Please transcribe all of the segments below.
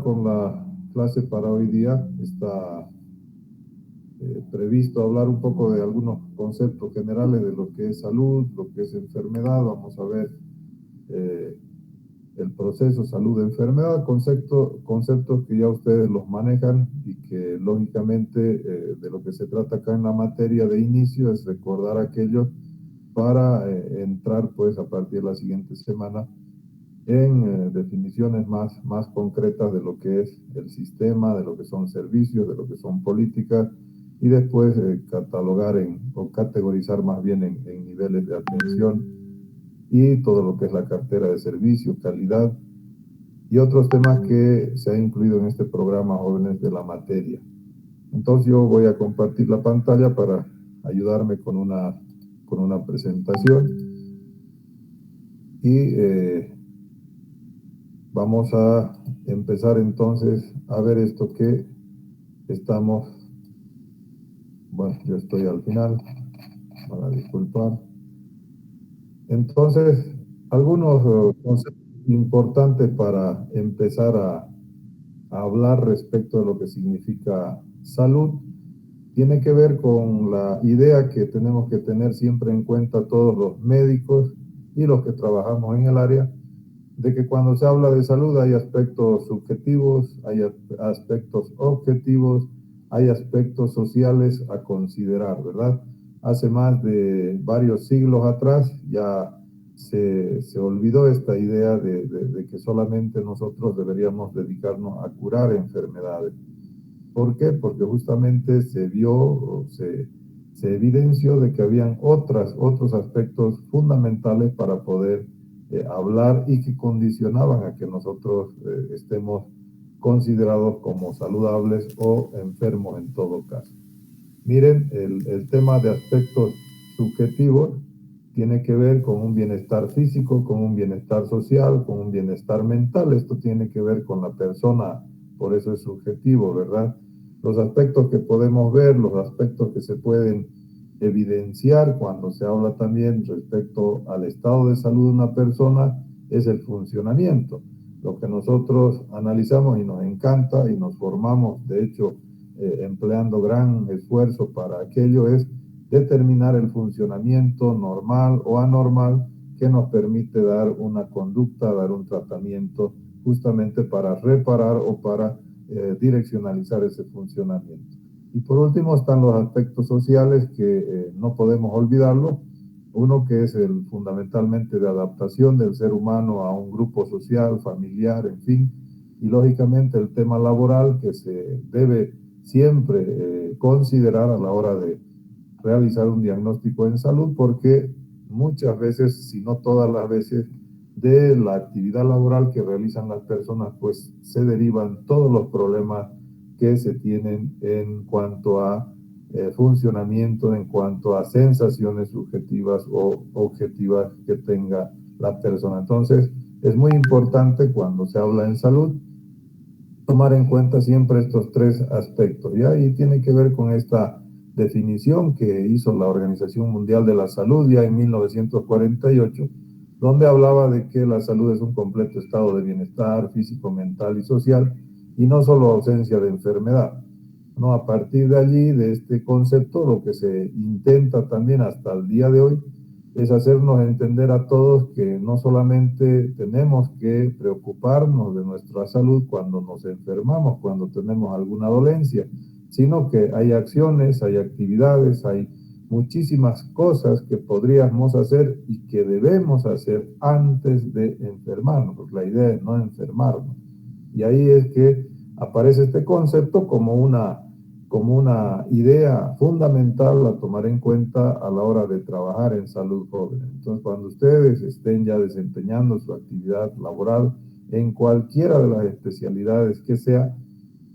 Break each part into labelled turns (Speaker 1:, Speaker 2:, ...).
Speaker 1: con la clase para hoy día. Está previsto hablar un poco de algunos conceptos generales de lo que es salud, lo que es enfermedad. Vamos a ver el proceso salud-enfermedad, conceptos que ya ustedes los manejan y que lógicamente de lo que se trata acá en la materia de inicio es recordar aquello para entrar pues a partir de la siguiente semana en definiciones más concretas de lo que es el sistema, de lo que son servicios, de lo que son políticas, y después catalogar o categorizar más bien en niveles de atención y todo lo que es la cartera de servicios, calidad y otros temas que se ha incluido en este programa Jóvenes de la Materia. Entonces yo voy a compartir la pantalla para ayudarme con una presentación y vamos a empezar entonces a ver esto que estamos. Bueno, yo estoy al final, para disculpar. Entonces, algunos conceptos importantes para empezar a hablar respecto de lo que significa salud tiene que ver con la idea que tenemos que tener siempre en cuenta todos los médicos y los que trabajamos en el área, de que cuando se habla de salud hay aspectos subjetivos, hay aspectos objetivos, hay aspectos sociales a considerar, ¿verdad? Hace más de varios siglos atrás ya se olvidó esta idea de que solamente nosotros deberíamos dedicarnos a curar enfermedades. ¿Por qué? Porque justamente se vio, se evidenció de que habían otros aspectos fundamentales para poder hablar y que condicionaban a que nosotros estemos considerados como saludables o enfermos en todo caso. Miren, el tema de aspectos subjetivos tiene que ver con un bienestar físico, con un bienestar social, con un bienestar mental. Esto tiene que ver con la persona, por eso es subjetivo, ¿verdad? Los aspectos que podemos ver, los aspectos que se pueden evidenciar cuando se habla también respecto al estado de salud de una persona es el funcionamiento. Lo que nosotros analizamos y nos encanta y nos formamos, de hecho, empleando gran esfuerzo para aquello es determinar el funcionamiento normal o anormal que nos permite dar una conducta, dar un tratamiento justamente para reparar o para direccionalizar ese funcionamiento. Y por último están los aspectos sociales que no podemos olvidarlo. Uno que es el fundamentalmente de adaptación del ser humano a un grupo social, familiar, en fin. Y lógicamente el tema laboral que se debe siempre considerar a la hora de realizar un diagnóstico en salud, porque muchas veces, si no todas las veces, de la actividad laboral que realizan las personas, pues se derivan todos los problemas que se tienen en cuanto a funcionamiento, en cuanto a sensaciones subjetivas o objetivas que tenga la persona. Entonces, es muy importante cuando se habla en salud tomar en cuenta siempre estos tres aspectos. Y ahí tiene que ver con esta definición que hizo la Organización Mundial de la Salud ya en 1948, donde hablaba de que la salud es un completo estado de bienestar físico, mental y social, y no solo ausencia de enfermedad. ¿No? A partir de allí, de este concepto, lo que se intenta también hasta el día de hoy es hacernos entender a todos que no solamente tenemos que preocuparnos de nuestra salud cuando nos enfermamos, cuando tenemos alguna dolencia, sino que hay acciones, hay actividades, hay muchísimas cosas que podríamos hacer y que debemos hacer antes de enfermarnos, porque la idea es no enfermarnos. Y ahí es que aparece este concepto como una idea fundamental a tomar en cuenta a la hora de trabajar en salud joven. Entonces, cuando ustedes estén ya desempeñando su actividad laboral en cualquiera de las especialidades que sea,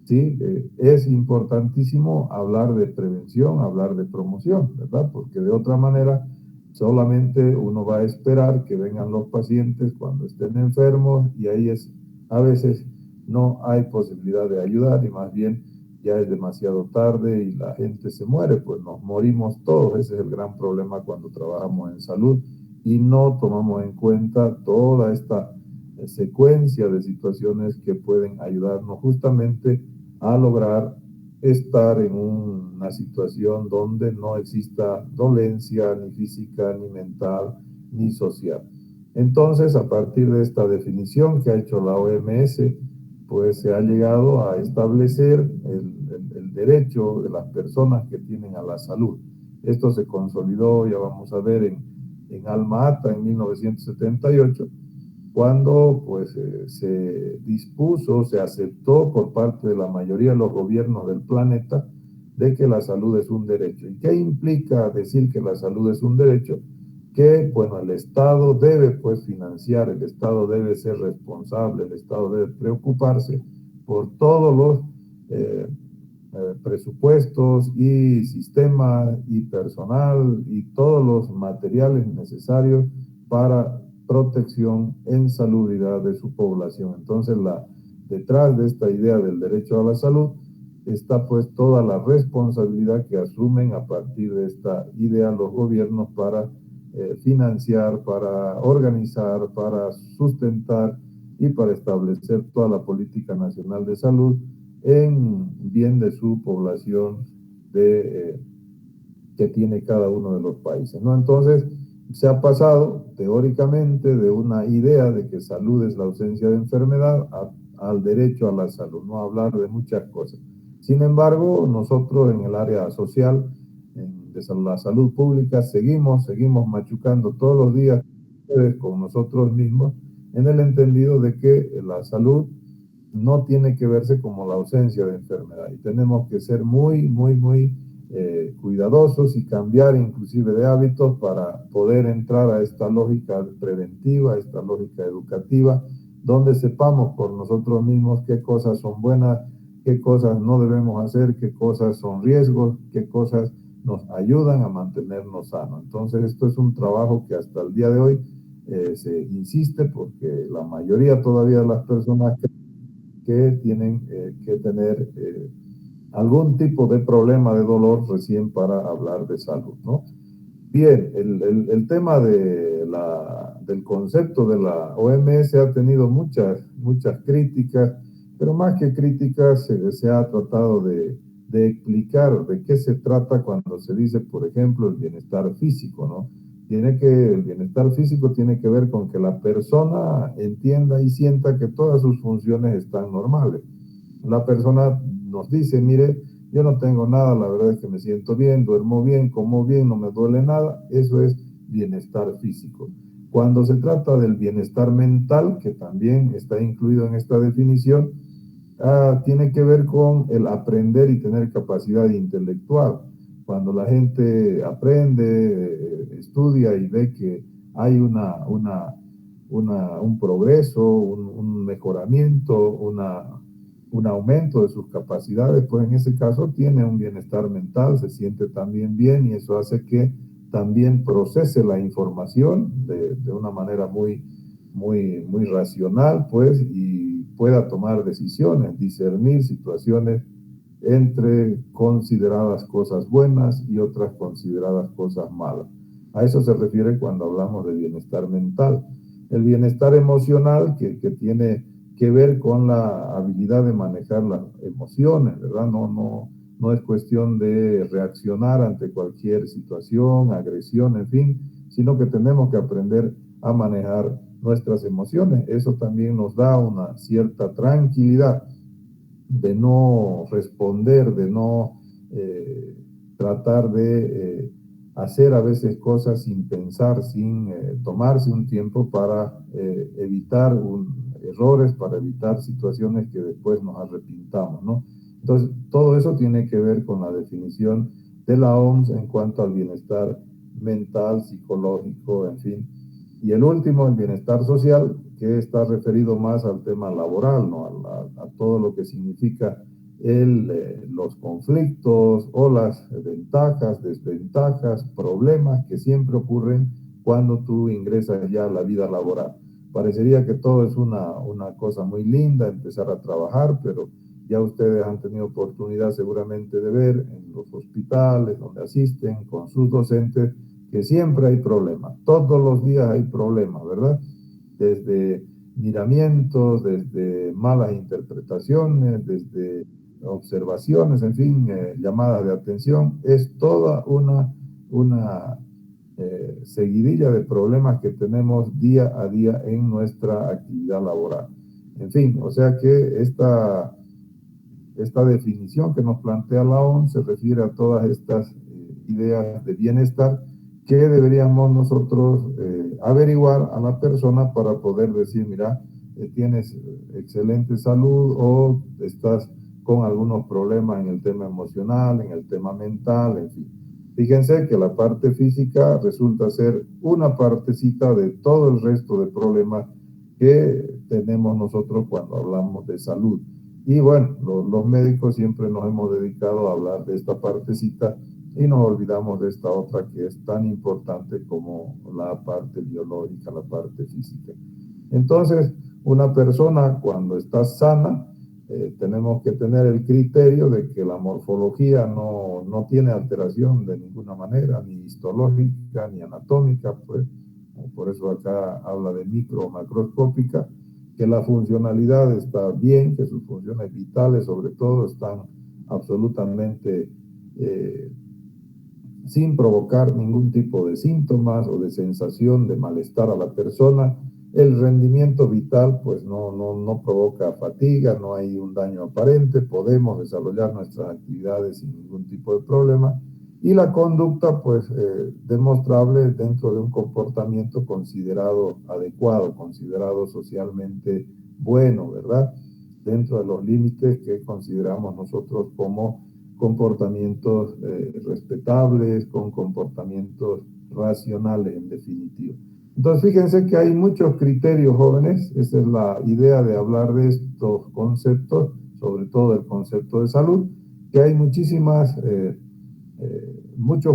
Speaker 1: ¿sí? Es importantísimo hablar de prevención, hablar de promoción, ¿verdad? Porque de otra manera, solamente uno va a esperar que vengan los pacientes cuando estén enfermos y ahí a veces no hay posibilidad de ayudar y más bien ya es demasiado tarde y la gente se muere, pues nos morimos todos. Ese es el gran problema cuando trabajamos en salud y no tomamos en cuenta toda esta secuencia de situaciones que pueden ayudarnos justamente a lograr estar en una situación donde no exista dolencia ni física, ni mental, ni social. Entonces, a partir de esta definición que ha hecho la OMS, pues se ha llegado a establecer el derecho de las personas que tienen a la salud. Esto se consolidó, ya vamos a ver, en Alma Ata en 1978, cuando pues se dispuso, se aceptó por parte de la mayoría de los gobiernos del planeta de que la salud es un derecho. ¿Y qué implica decir que la salud es un derecho? Que, bueno, el Estado debe pues financiar, el Estado debe ser responsable, el Estado debe preocuparse por todos los presupuestos y sistemas y personal y todos los materiales necesarios para protección en salubridad de su población. Entonces, detrás de esta idea del derecho a la salud está pues toda la responsabilidad que asumen a partir de esta idea los gobiernos para financiar, para organizar, para sustentar y para establecer toda la política nacional de salud en bien de su población que tiene cada uno de los países, ¿no? Entonces, se ha pasado teóricamente de una idea de que salud es la ausencia de enfermedad al derecho a la salud, no hablar de muchas cosas. Sin embargo, nosotros en el área social, de la salud pública, seguimos machucando todos los días con nosotros mismos en el entendido de que la salud no tiene que verse como la ausencia de enfermedad y tenemos que ser muy cuidadosos y cambiar inclusive de hábitos para poder entrar a esta lógica preventiva, a esta lógica educativa, donde sepamos por nosotros mismos qué cosas son buenas, qué cosas no debemos hacer, qué cosas son riesgos, qué cosas nos ayudan a mantenernos sanos. Entonces, esto es un trabajo que hasta el día de hoy se insiste porque la mayoría todavía de las personas que tienen que tener algún tipo de problema de dolor recién para hablar de salud, ¿no? Bien, el tema del concepto de la OMS ha tenido muchas críticas, pero más que críticas se ha tratado de explicar de qué se trata cuando se dice, por ejemplo, el bienestar físico, ¿no? El bienestar físico tiene que ver con que la persona entienda y sienta que todas sus funciones están normales. La persona nos dice, mire, yo no tengo nada, la verdad es que me siento bien, duermo bien, como bien, no me duele nada. Eso es bienestar físico. Cuando se trata del bienestar mental, que también está incluido en esta definición, tiene que ver con el aprender y tener capacidad intelectual. Cuando la gente aprende, estudia y ve que hay un progreso, un mejoramiento, un aumento de sus capacidades, pues en ese caso tiene un bienestar mental, se siente también bien y eso hace que también procese la información de una manera muy racional, pues, y pueda tomar decisiones, discernir situaciones entre consideradas cosas buenas y otras consideradas cosas malas. A eso se refiere cuando hablamos de bienestar mental. El bienestar emocional, que tiene que ver con la habilidad de manejar las emociones, ¿verdad? No es cuestión de reaccionar ante cualquier situación, agresión, en fin, sino que tenemos que aprender a manejar nuestras emociones. Eso también nos da una cierta tranquilidad de no responder, de no tratar de hacer a veces cosas sin pensar, sin tomarse un tiempo para evitar errores, para evitar situaciones que después nos arrepintamos, ¿no? Entonces, todo eso tiene que ver con la definición de la OMS en cuanto al bienestar mental, psicológico, en fin. Y el último, el bienestar social, que está referido más al tema laboral, ¿no? A todo lo que significa los conflictos o las ventajas, desventajas, problemas que siempre ocurren cuando tú ingresas ya a la vida laboral. Parecería que todo es una cosa muy linda, empezar a trabajar, pero ya ustedes han tenido oportunidad seguramente de ver en los hospitales donde asisten con sus docentes que siempre hay problemas, todos los días hay problemas, ¿verdad? Desde miramientos, desde malas interpretaciones, desde observaciones, en fin, llamadas de atención. Es toda una seguidilla de problemas que tenemos día a día en nuestra actividad laboral. En fin, o sea que esta definición que nos plantea la OMS se refiere a todas estas ideas de bienestar que deberíamos nosotros averiguar a la persona para poder decir, mira, tienes excelente salud o estás con algunos problemas en el tema emocional, en el tema mental, en fin. Fíjense que la parte física resulta ser una partecita de todo el resto de problemas que tenemos nosotros cuando hablamos de salud. Y bueno, los médicos siempre nos hemos dedicado a hablar de esta partecita y nos olvidamos de esta otra que es tan importante como la parte biológica, la parte física. Entonces, una persona cuando está sana, tenemos que tener el criterio de que la morfología no tiene alteración de ninguna manera, ni histológica, ni anatómica, pues por eso acá habla de micro o macroscópica, que la funcionalidad está bien, que sus funciones vitales sobre todo están absolutamente sin provocar ningún tipo de síntomas o de sensación de malestar a la persona. El rendimiento vital pues no provoca fatiga, no hay un daño aparente, podemos desarrollar nuestras actividades sin ningún tipo de problema. Y la conducta pues demostrable dentro de un comportamiento considerado adecuado, considerado socialmente bueno, ¿verdad? Dentro de los límites que consideramos nosotros como comportamientos respetables, con comportamientos racionales en definitiva. Entonces fíjense que hay muchos criterios, jóvenes, esa es la idea de hablar de estos conceptos, sobre todo el concepto de salud, que hay muchos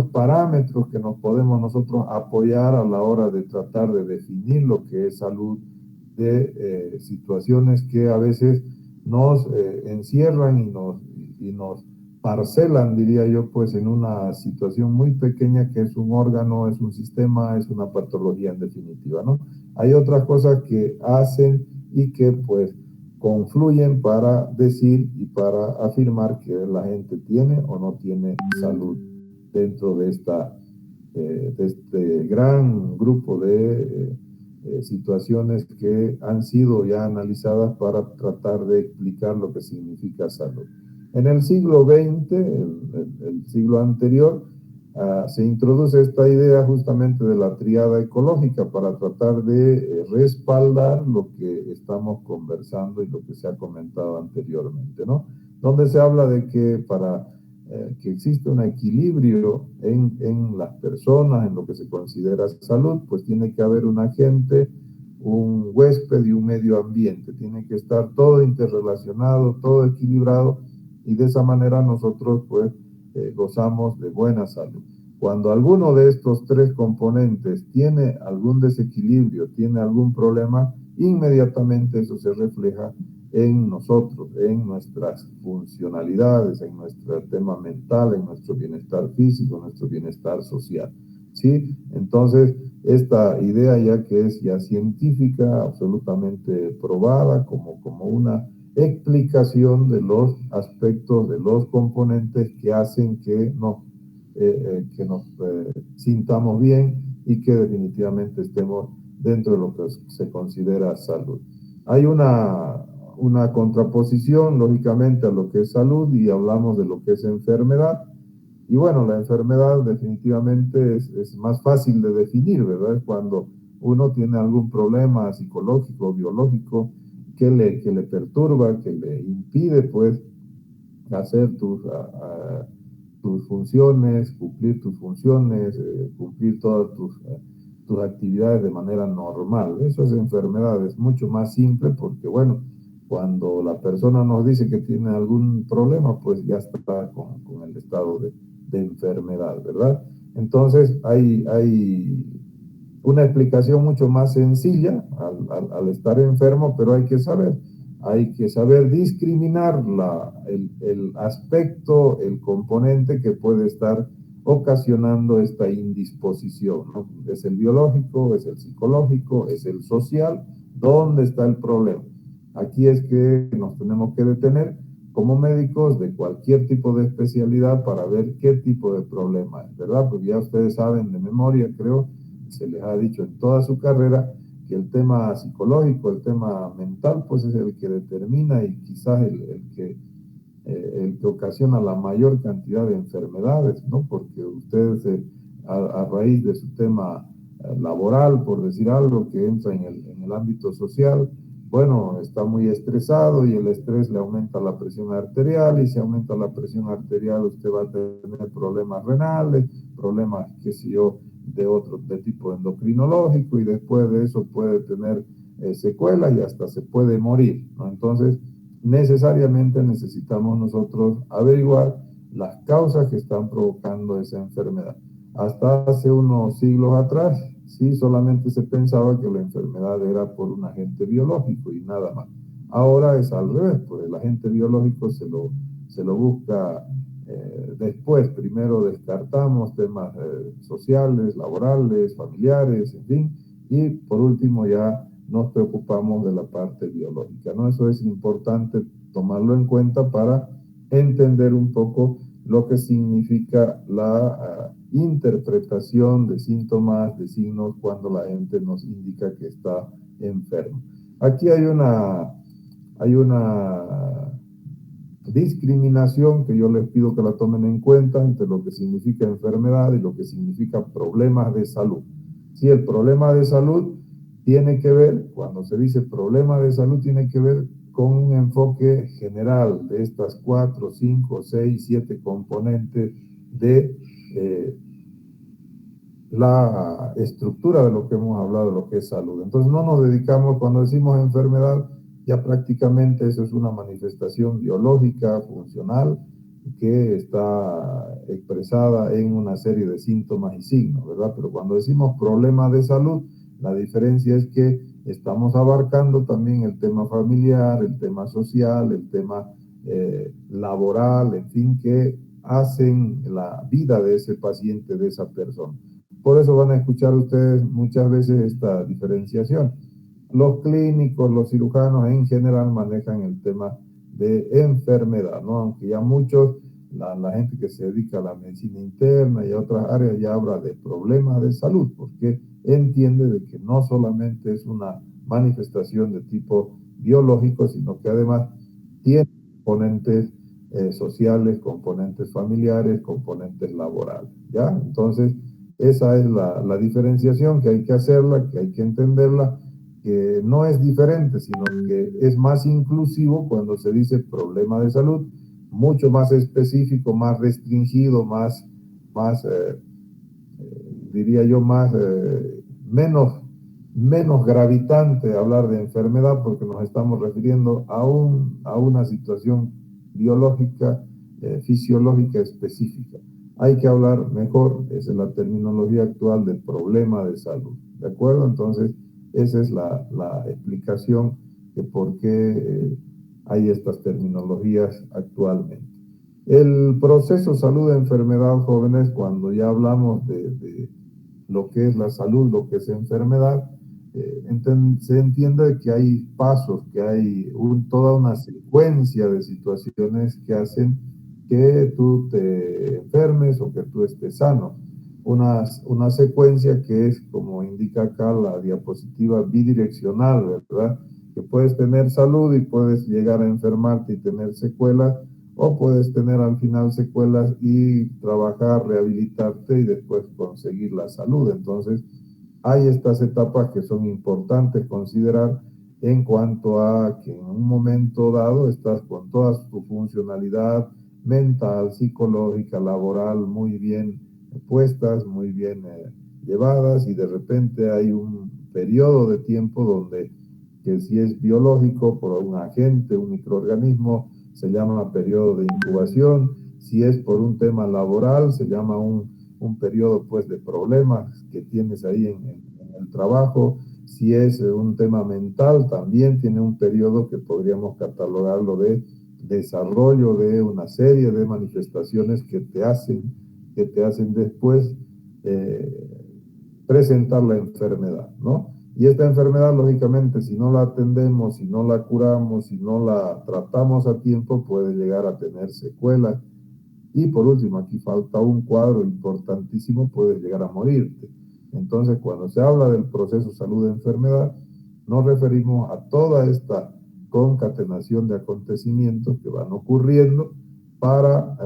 Speaker 1: parámetros que nos podemos nosotros apoyar a la hora de tratar de definir lo que es salud, de situaciones que a veces nos encierran y nos parcelan, diría yo, pues en una situación muy pequeña que es un órgano, es un sistema, es una patología en definitiva, ¿no? Hay otras cosas que hacen y que pues confluyen para decir y para afirmar que la gente tiene o no tiene salud dentro de de este gran grupo de situaciones que han sido ya analizadas para tratar de explicar lo que significa salud. En el siglo XX, el siglo anterior, se introduce esta idea justamente de la triada ecológica para tratar de respaldar lo que estamos conversando y lo que se ha comentado anteriormente, ¿no? Donde se habla de que para que existe un equilibrio en las personas, en lo que se considera salud, pues tiene que haber un agente, un huésped y un medio ambiente. Tiene que estar todo interrelacionado, todo equilibrado, y de esa manera nosotros pues gozamos de buena salud. Cuando alguno de estos tres componentes tiene algún desequilibrio, tiene algún problema, inmediatamente eso se refleja en nosotros, en nuestras funcionalidades, en nuestro tema mental, en nuestro bienestar físico, en nuestro bienestar social. ¿Sí? Entonces, esta idea ya que es ya científica, absolutamente probada como una explicación de los aspectos, de los componentes que hacen que nos sintamos bien y que definitivamente estemos dentro de lo que se considera salud. Hay una contraposición, lógicamente, a lo que es salud y hablamos de lo que es enfermedad. Y bueno, la enfermedad definitivamente es más fácil de definir, ¿verdad? Es cuando uno tiene algún problema psicológico, biológico, que le perturba, que le impide, pues, hacer tus funciones, cumplir todas tus actividades de manera normal. Eso es enfermedad, es mucho más simple porque, bueno, cuando la persona nos dice que tiene algún problema, pues ya está con el estado de enfermedad, ¿verdad? Entonces hay una explicación mucho más sencilla al estar enfermo, pero hay que saber discriminar el aspecto, el componente que puede estar ocasionando esta indisposición, ¿no? Es el biológico, es el psicológico, es el social, ¿Dónde está el problema? Aquí es que nos tenemos que detener como médicos de cualquier tipo de especialidad para ver qué tipo de problema es, ¿verdad? Porque ya ustedes saben de memoria, creo, se les ha dicho en toda su carrera que el tema psicológico, el tema mental, pues es el que determina y quizás el que ocasiona la mayor cantidad de enfermedades, ¿no? Porque ustedes, a raíz de su tema laboral, por decir algo, que entra en el ámbito social, bueno, está muy estresado y el estrés le aumenta la presión arterial y si aumenta la presión arterial usted va a tener problemas renales, problemas, qué sé yo, de tipo endocrinológico y después de eso puede tener secuelas y hasta se puede morir, ¿no? Entonces, necesariamente necesitamos nosotros averiguar las causas que están provocando esa enfermedad. Hasta hace unos siglos atrás, sí, solamente se pensaba que la enfermedad era por un agente biológico y nada más. Ahora es al revés, pues el agente biológico se lo busca después. Primero descartamos temas sociales, laborales, familiares, en fin, y por último ya nos preocupamos de la parte biológica, ¿no? Eso es importante tomarlo en cuenta para entender un poco lo que significa la interpretación de síntomas, de signos, cuando la gente nos indica que está enfermo. Aquí hay una discriminación que yo les pido que la tomen en cuenta entre lo que significa enfermedad y lo que significa problemas de salud. Si el problema de salud tiene que ver, cuando se dice problema de salud, tiene que ver con un enfoque general de estas 4, 5, 6, 7 componentes de la estructura de lo que hemos hablado, de lo que es salud. Entonces no nos dedicamos, cuando decimos enfermedad, ya prácticamente eso es una manifestación biológica, funcional, que está expresada en una serie de síntomas y signos, ¿verdad? Pero cuando decimos problema de salud, la diferencia es que estamos abarcando también el tema familiar, el tema social, el tema laboral, en fin, que hacen la vida de ese paciente, de esa persona. Por eso van a escuchar ustedes muchas veces esta diferenciación. Los clínicos, los cirujanos en general manejan el tema de enfermedad, ¿no? Aunque ya muchos, la gente que se dedica a la medicina interna y a otras áreas ya habla de problemas de salud, porque entiende de que no solamente es una manifestación de tipo biológico, sino que además tiene componentes sociales, componentes familiares, componentes laborales, ¿ya? Entonces, esa es la diferenciación que hay que hacerla, que hay que entenderla, que no es diferente, sino que es más inclusivo cuando se dice problema de salud, mucho más específico, más restringido, diría yo, menos gravitante hablar de enfermedad porque nos estamos refiriendo a una situación biológica, fisiológica específica. Hay que hablar mejor, esa es la terminología actual del problema de salud, ¿de acuerdo? Entonces, esa es la explicación de por qué hay estas terminologías actualmente. El proceso salud-enfermedad, jóvenes, cuando ya hablamos de lo que es la salud, lo que es enfermedad, se entiende que hay pasos, que hay toda una secuencia de situaciones que hacen que tú te enfermes o que tú estés sano. Una secuencia que es, como indica acá la diapositiva, bidireccional, ¿verdad? Que puedes tener salud y puedes llegar a enfermarte y tener secuelas, o puedes tener al final secuelas y trabajar, rehabilitarte y después conseguir la salud. Entonces, hay estas etapas que son importantes considerar en cuanto a que en un momento dado estás con toda tu funcionalidad mental, psicológica, laboral muy bien puestas, muy bien llevadas, y de repente hay un periodo de tiempo donde, que si es biológico por un agente, un microorganismo, se llama periodo de incubación. Si es por un tema laboral, se llama un periodo pues de problemas que tienes ahí en el trabajo. Si es un tema mental, también tiene un periodo que podríamos catalogarlo de desarrollo de una serie de manifestaciones que te hacen después presentar la enfermedad, ¿no? Y esta enfermedad, lógicamente, si no la atendemos, si no la curamos, si no la tratamos a tiempo, puede llegar a tener secuelas. Y por último, aquí falta un cuadro importantísimo, puedes llegar a morirte. Entonces, cuando se habla del proceso salud-enfermedad, nos referimos a toda esta concatenación de acontecimientos que van ocurriendo para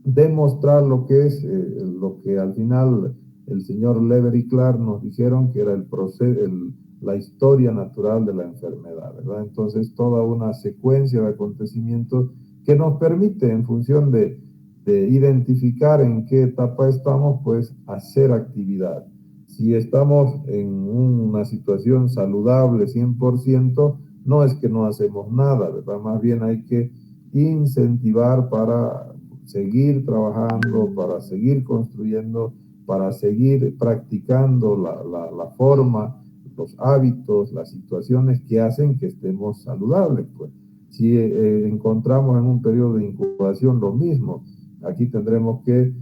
Speaker 1: demostrar lo que es, lo que al final el señor Lever y Clark nos dijeron que era el proceso, la historia natural de la enfermedad, ¿verdad? Entonces, toda una secuencia de acontecimientos que nos permite, en función de identificar en qué etapa estamos, pues hacer actividad. Si estamos en una situación saludable 100%, no es que no hacemos nada, ¿verdad? Más bien hay que incentivar para seguir trabajando, para seguir construyendo, para seguir practicando la forma, los hábitos, las situaciones que hacen que estemos saludables. Pues si encontramos en un periodo de incubación lo mismo, aquí tendremos que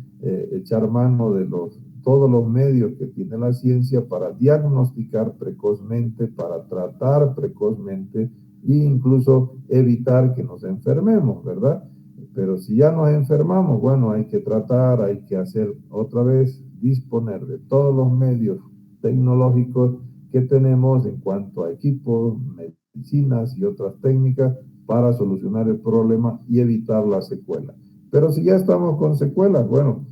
Speaker 1: echar mano de todos los medios que tiene la ciencia para diagnosticar precozmente, para tratar precozmente e incluso evitar que nos enfermemos, ¿verdad? Pero si ya nos enfermamos, bueno, hay que tratar, hay que hacer otra vez, disponer de todos los medios tecnológicos que tenemos en cuanto a equipos, medicinas y otras técnicas para solucionar el problema y evitar la secuela. Pero si ya estamos con secuelas, bueno,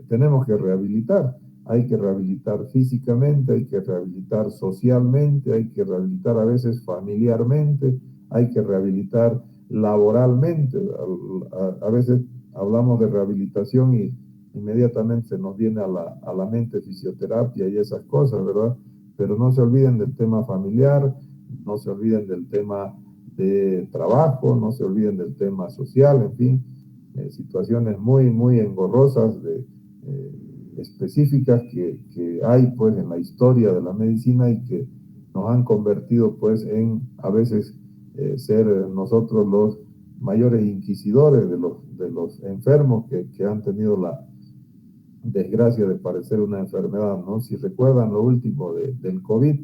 Speaker 1: tenemos que rehabilitar. Hay que rehabilitar físicamente, hay que rehabilitar socialmente, hay que rehabilitar a veces familiarmente, hay que rehabilitar laboralmente. A veces hablamos de rehabilitación y inmediatamente se nos viene a la mente fisioterapia y esas cosas, ¿verdad? Pero no se olviden del tema familiar, no se olviden del tema de trabajo, no se olviden del tema social, en fin, situaciones muy, muy engorrosas, específicas que hay pues en la historia de la medicina y que nos han convertido pues en a veces ser nosotros los mayores inquisidores de los enfermos que han tenido la desgracia de padecer una enfermedad, ¿no? Si recuerdan lo último del COVID,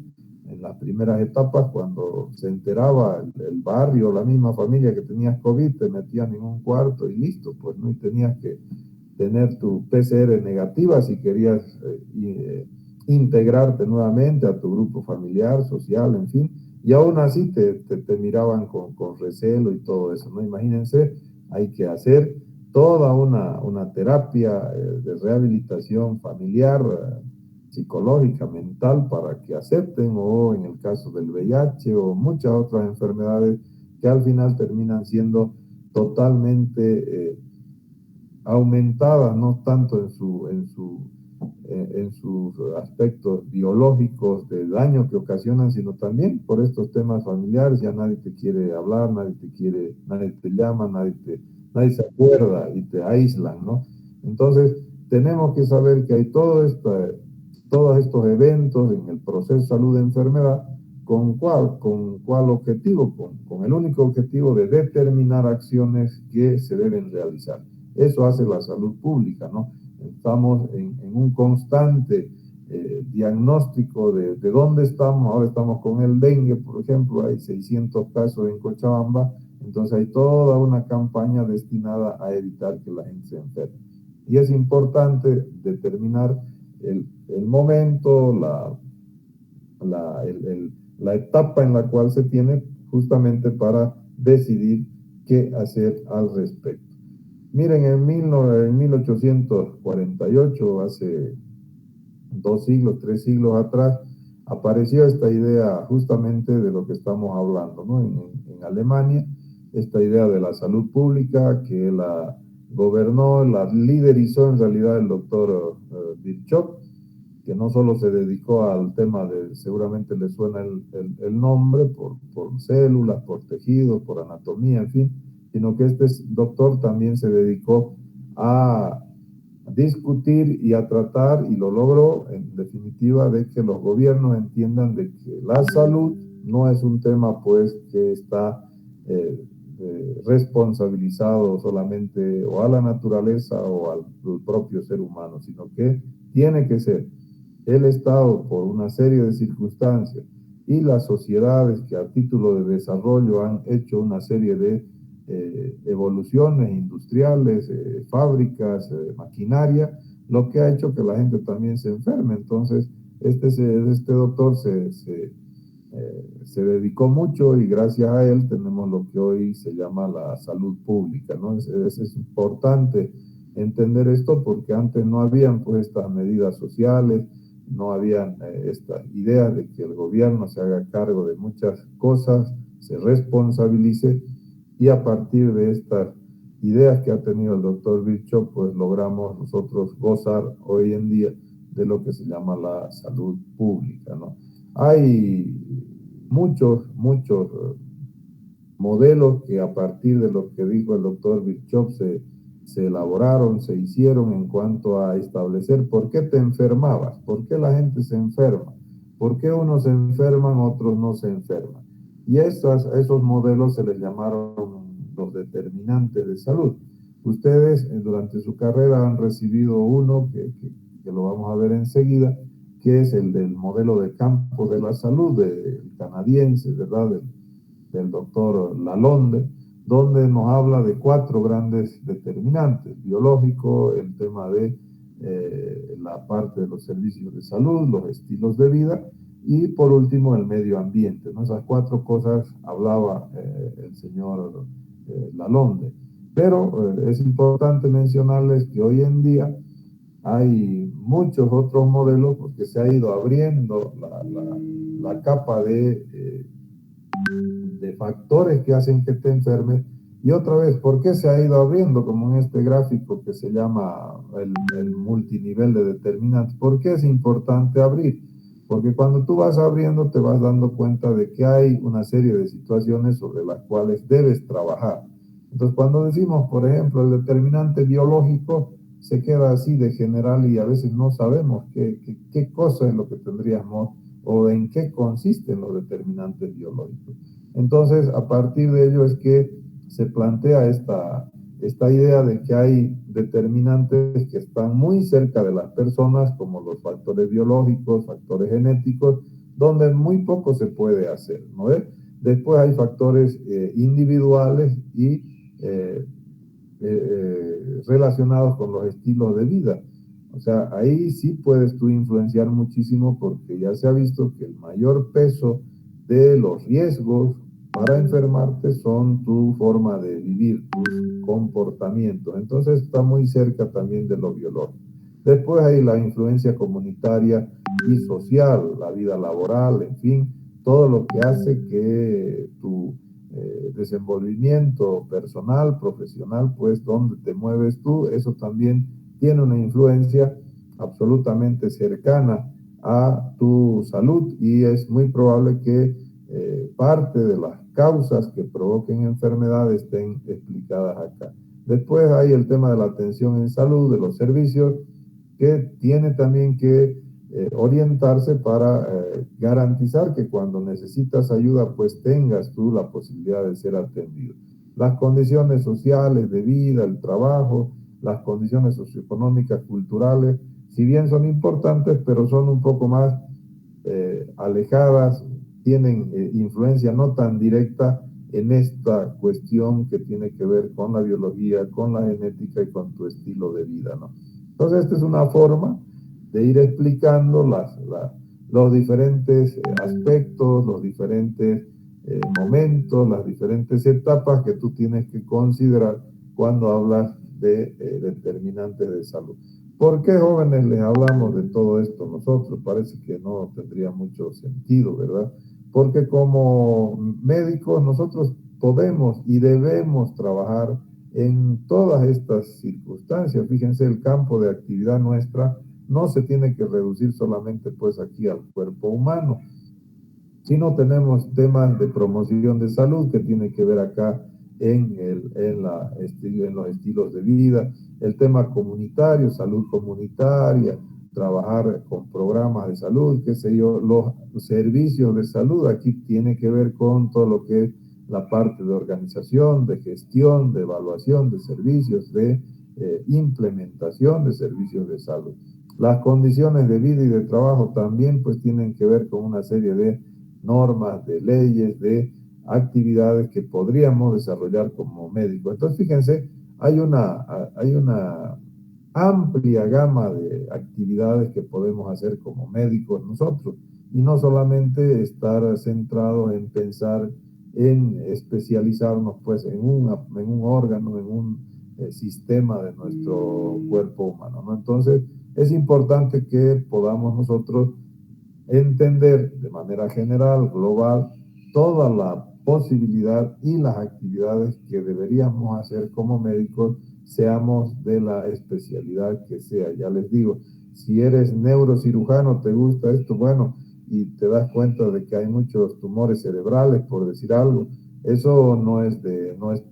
Speaker 1: en las primeras etapas, cuando se enteraba el barrio, la misma familia que tenías COVID, te metían en un cuarto y listo, pues no, y tenías que tener tu PCR negativa si querías integrarte nuevamente a tu grupo familiar, social, en fin, y aún así te miraban con recelo y todo eso, ¿no? Imagínense, hay que hacer toda una terapia de rehabilitación familiar, psicológica, mental, para que acepten, o en el caso del VIH o muchas otras enfermedades que al final terminan siendo totalmente aumentadas, no tanto en sus aspectos biológicos de daño que ocasionan, sino también por estos temas familiares. Ya nadie te quiere hablar, nadie te llama, nadie se acuerda y te aíslan, ¿no? Entonces, tenemos que saber que hay todos estos eventos en el proceso salud-enfermedad. ¿Con cuál objetivo? Con el único objetivo de determinar acciones que se deben realizar. Eso hace la salud pública, ¿no? Estamos en un constante diagnóstico de dónde estamos. Ahora estamos con el dengue, por ejemplo, hay 600 casos en Cochabamba, entonces hay toda una campaña destinada a evitar que la gente se enferme. Y es importante determinar el momento, la etapa en la cual se tiene, justamente para decidir qué hacer al respecto. Miren, en 1848, hace 2 siglos, 3 siglos atrás, apareció esta idea justamente de lo que estamos hablando, ¿no? En Alemania, esta idea de la salud pública que la gobernó, la liderizó en realidad el doctor Virchow, que no solo se dedicó al tema seguramente le suena el nombre, por células, por tejidos, por anatomía, en fin, sino que este doctor también se dedicó a discutir y a tratar, y lo logró en definitiva, de que los gobiernos entiendan de que la salud no es un tema pues que está responsabilizado solamente o a la naturaleza o al propio ser humano, sino que tiene que ser el Estado por una serie de circunstancias y las sociedades que a título de desarrollo han hecho una serie de evoluciones industriales, fábricas, maquinaria, lo que ha hecho que la gente también se enferme. Entonces, este doctor se dedicó mucho y gracias a él tenemos lo que hoy se llama la salud pública, ¿no? Es importante entender esto porque antes no habían pues estas medidas sociales, no habían estas ideas de que el gobierno se haga cargo de muchas cosas, se responsabilice y a partir de estas ideas que ha tenido el doctor Virchow, pues logramos nosotros gozar hoy en día de lo que se llama la salud pública, ¿no? Hay muchos modelos que a partir de lo que dijo el doctor Virchow se elaboraron, se hicieron en cuanto a establecer por qué te enfermabas, por qué la gente se enferma, por qué unos se enferman, otros no se enferman. Y esos modelos se les llamaron los determinantes de salud. Ustedes durante su carrera han recibido uno que lo vamos a ver enseguida, que es el del modelo de campo de la salud del canadiense, ¿verdad? Del doctor Lalonde, donde nos habla de 4 grandes determinantes: biológico, el tema de la parte de los servicios de salud, los estilos de vida y por último el medio ambiente, ¿no? Esas 4 cosas hablaba el señor Lalonde. Pero es importante mencionarles que hoy en día hay muchos otros modelos porque se ha ido abriendo la capa de factores que hacen que te enfermes. Y otra vez, ¿por qué se ha ido abriendo? Como en este gráfico que se llama el multinivel de determinantes. ¿Por qué es importante abrir? Porque cuando tú vas abriendo te vas dando cuenta de que hay una serie de situaciones sobre las cuales debes trabajar. Entonces, cuando decimos, por ejemplo, el determinante biológico, se queda así de general y a veces no sabemos qué cosa es lo que tendríamos o en qué consisten los determinantes biológicos. Entonces, a partir de ello es que se plantea esta idea de que hay determinantes que están muy cerca de las personas, como los factores biológicos, factores genéticos, donde muy poco se puede hacer, ¿no es? Después hay factores individuales y relacionados con los estilos de vida. O sea, ahí sí puedes tú influenciar muchísimo porque ya se ha visto que el mayor peso de los riesgos para enfermarte son tu forma de vivir, tus comportamientos. Entonces está muy cerca también de lo biológico. Después hay la influencia comunitaria y social, la vida laboral, en fin, todo lo que hace que tu desenvolvimiento personal, profesional, pues donde te mueves tú, eso también tiene una influencia absolutamente cercana a tu salud y es muy probable que parte de las causas que provoquen enfermedades estén explicadas acá. Después hay el tema de la atención en salud, de los servicios, que tiene también que orientarse para garantizar que cuando necesitas ayuda, pues tengas tú la posibilidad de ser atendido. Las condiciones sociales de vida, el trabajo, las condiciones socioeconómicas, culturales, si bien son importantes, pero son un poco más alejadas, tienen influencia no tan directa en esta cuestión que tiene que ver con la biología, con la genética y con tu estilo de vida, ¿no? Entonces, esta es una forma de ir explicando los diferentes aspectos, los diferentes momentos, las diferentes etapas que tú tienes que considerar cuando hablas de determinantes de salud. ¿Por qué, jóvenes, les hablamos de todo esto nosotros? Parece que no tendría mucho sentido, ¿verdad? Porque como médicos nosotros podemos y debemos trabajar en todas estas circunstancias. Fíjense, el campo de actividad nuestra no se tiene que reducir solamente pues aquí al cuerpo humano, sino tenemos temas de promoción de salud que tiene que ver acá en los estilos de vida, el tema comunitario, salud comunitaria, trabajar con programas de salud, qué sé yo, los servicios de salud, aquí tiene que ver con todo lo que es la parte de organización, de gestión, de evaluación de servicios, de implementación de servicios de salud. Las condiciones de vida y de trabajo también pues tienen que ver con una serie de normas, de leyes, de actividades que podríamos desarrollar como médicos. Entonces, fíjense, hay una amplia gama de actividades que podemos hacer como médicos nosotros, y no solamente estar centrados en pensar en especializarnos pues en un órgano, en un sistema de nuestro cuerpo humano, ¿no? Entonces, es importante que podamos nosotros entender de manera general, global, toda la posibilidad y las actividades que deberíamos hacer como médicos, seamos de la especialidad que sea. Ya les digo, si eres neurocirujano, te gusta esto, bueno, y te das cuenta de que hay muchos tumores cerebrales, por decir algo, eso no es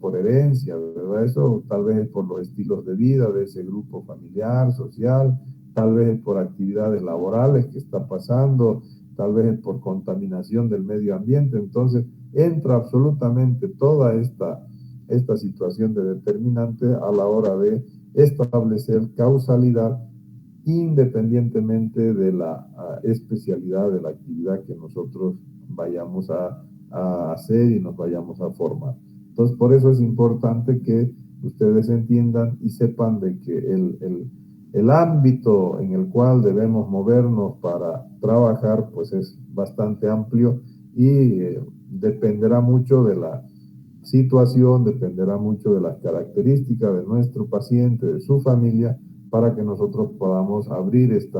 Speaker 1: por herencia, ¿verdad? Eso tal vez es por los estilos de vida de ese grupo familiar, social, tal vez es por actividades laborales que está pasando, tal vez es por contaminación del medio ambiente. Entonces, entra absolutamente toda esta situación de determinante a la hora de establecer causalidad independientemente de la especialidad de la actividad que nosotros vayamos a hacer y nos vayamos a formar. Entonces, por eso es importante que ustedes entiendan y sepan de que el ámbito en el cual debemos movernos para trabajar, pues es bastante amplio y dependerá mucho de la situación, dependerá mucho de las características de nuestro paciente, de su familia, para que nosotros podamos abrir este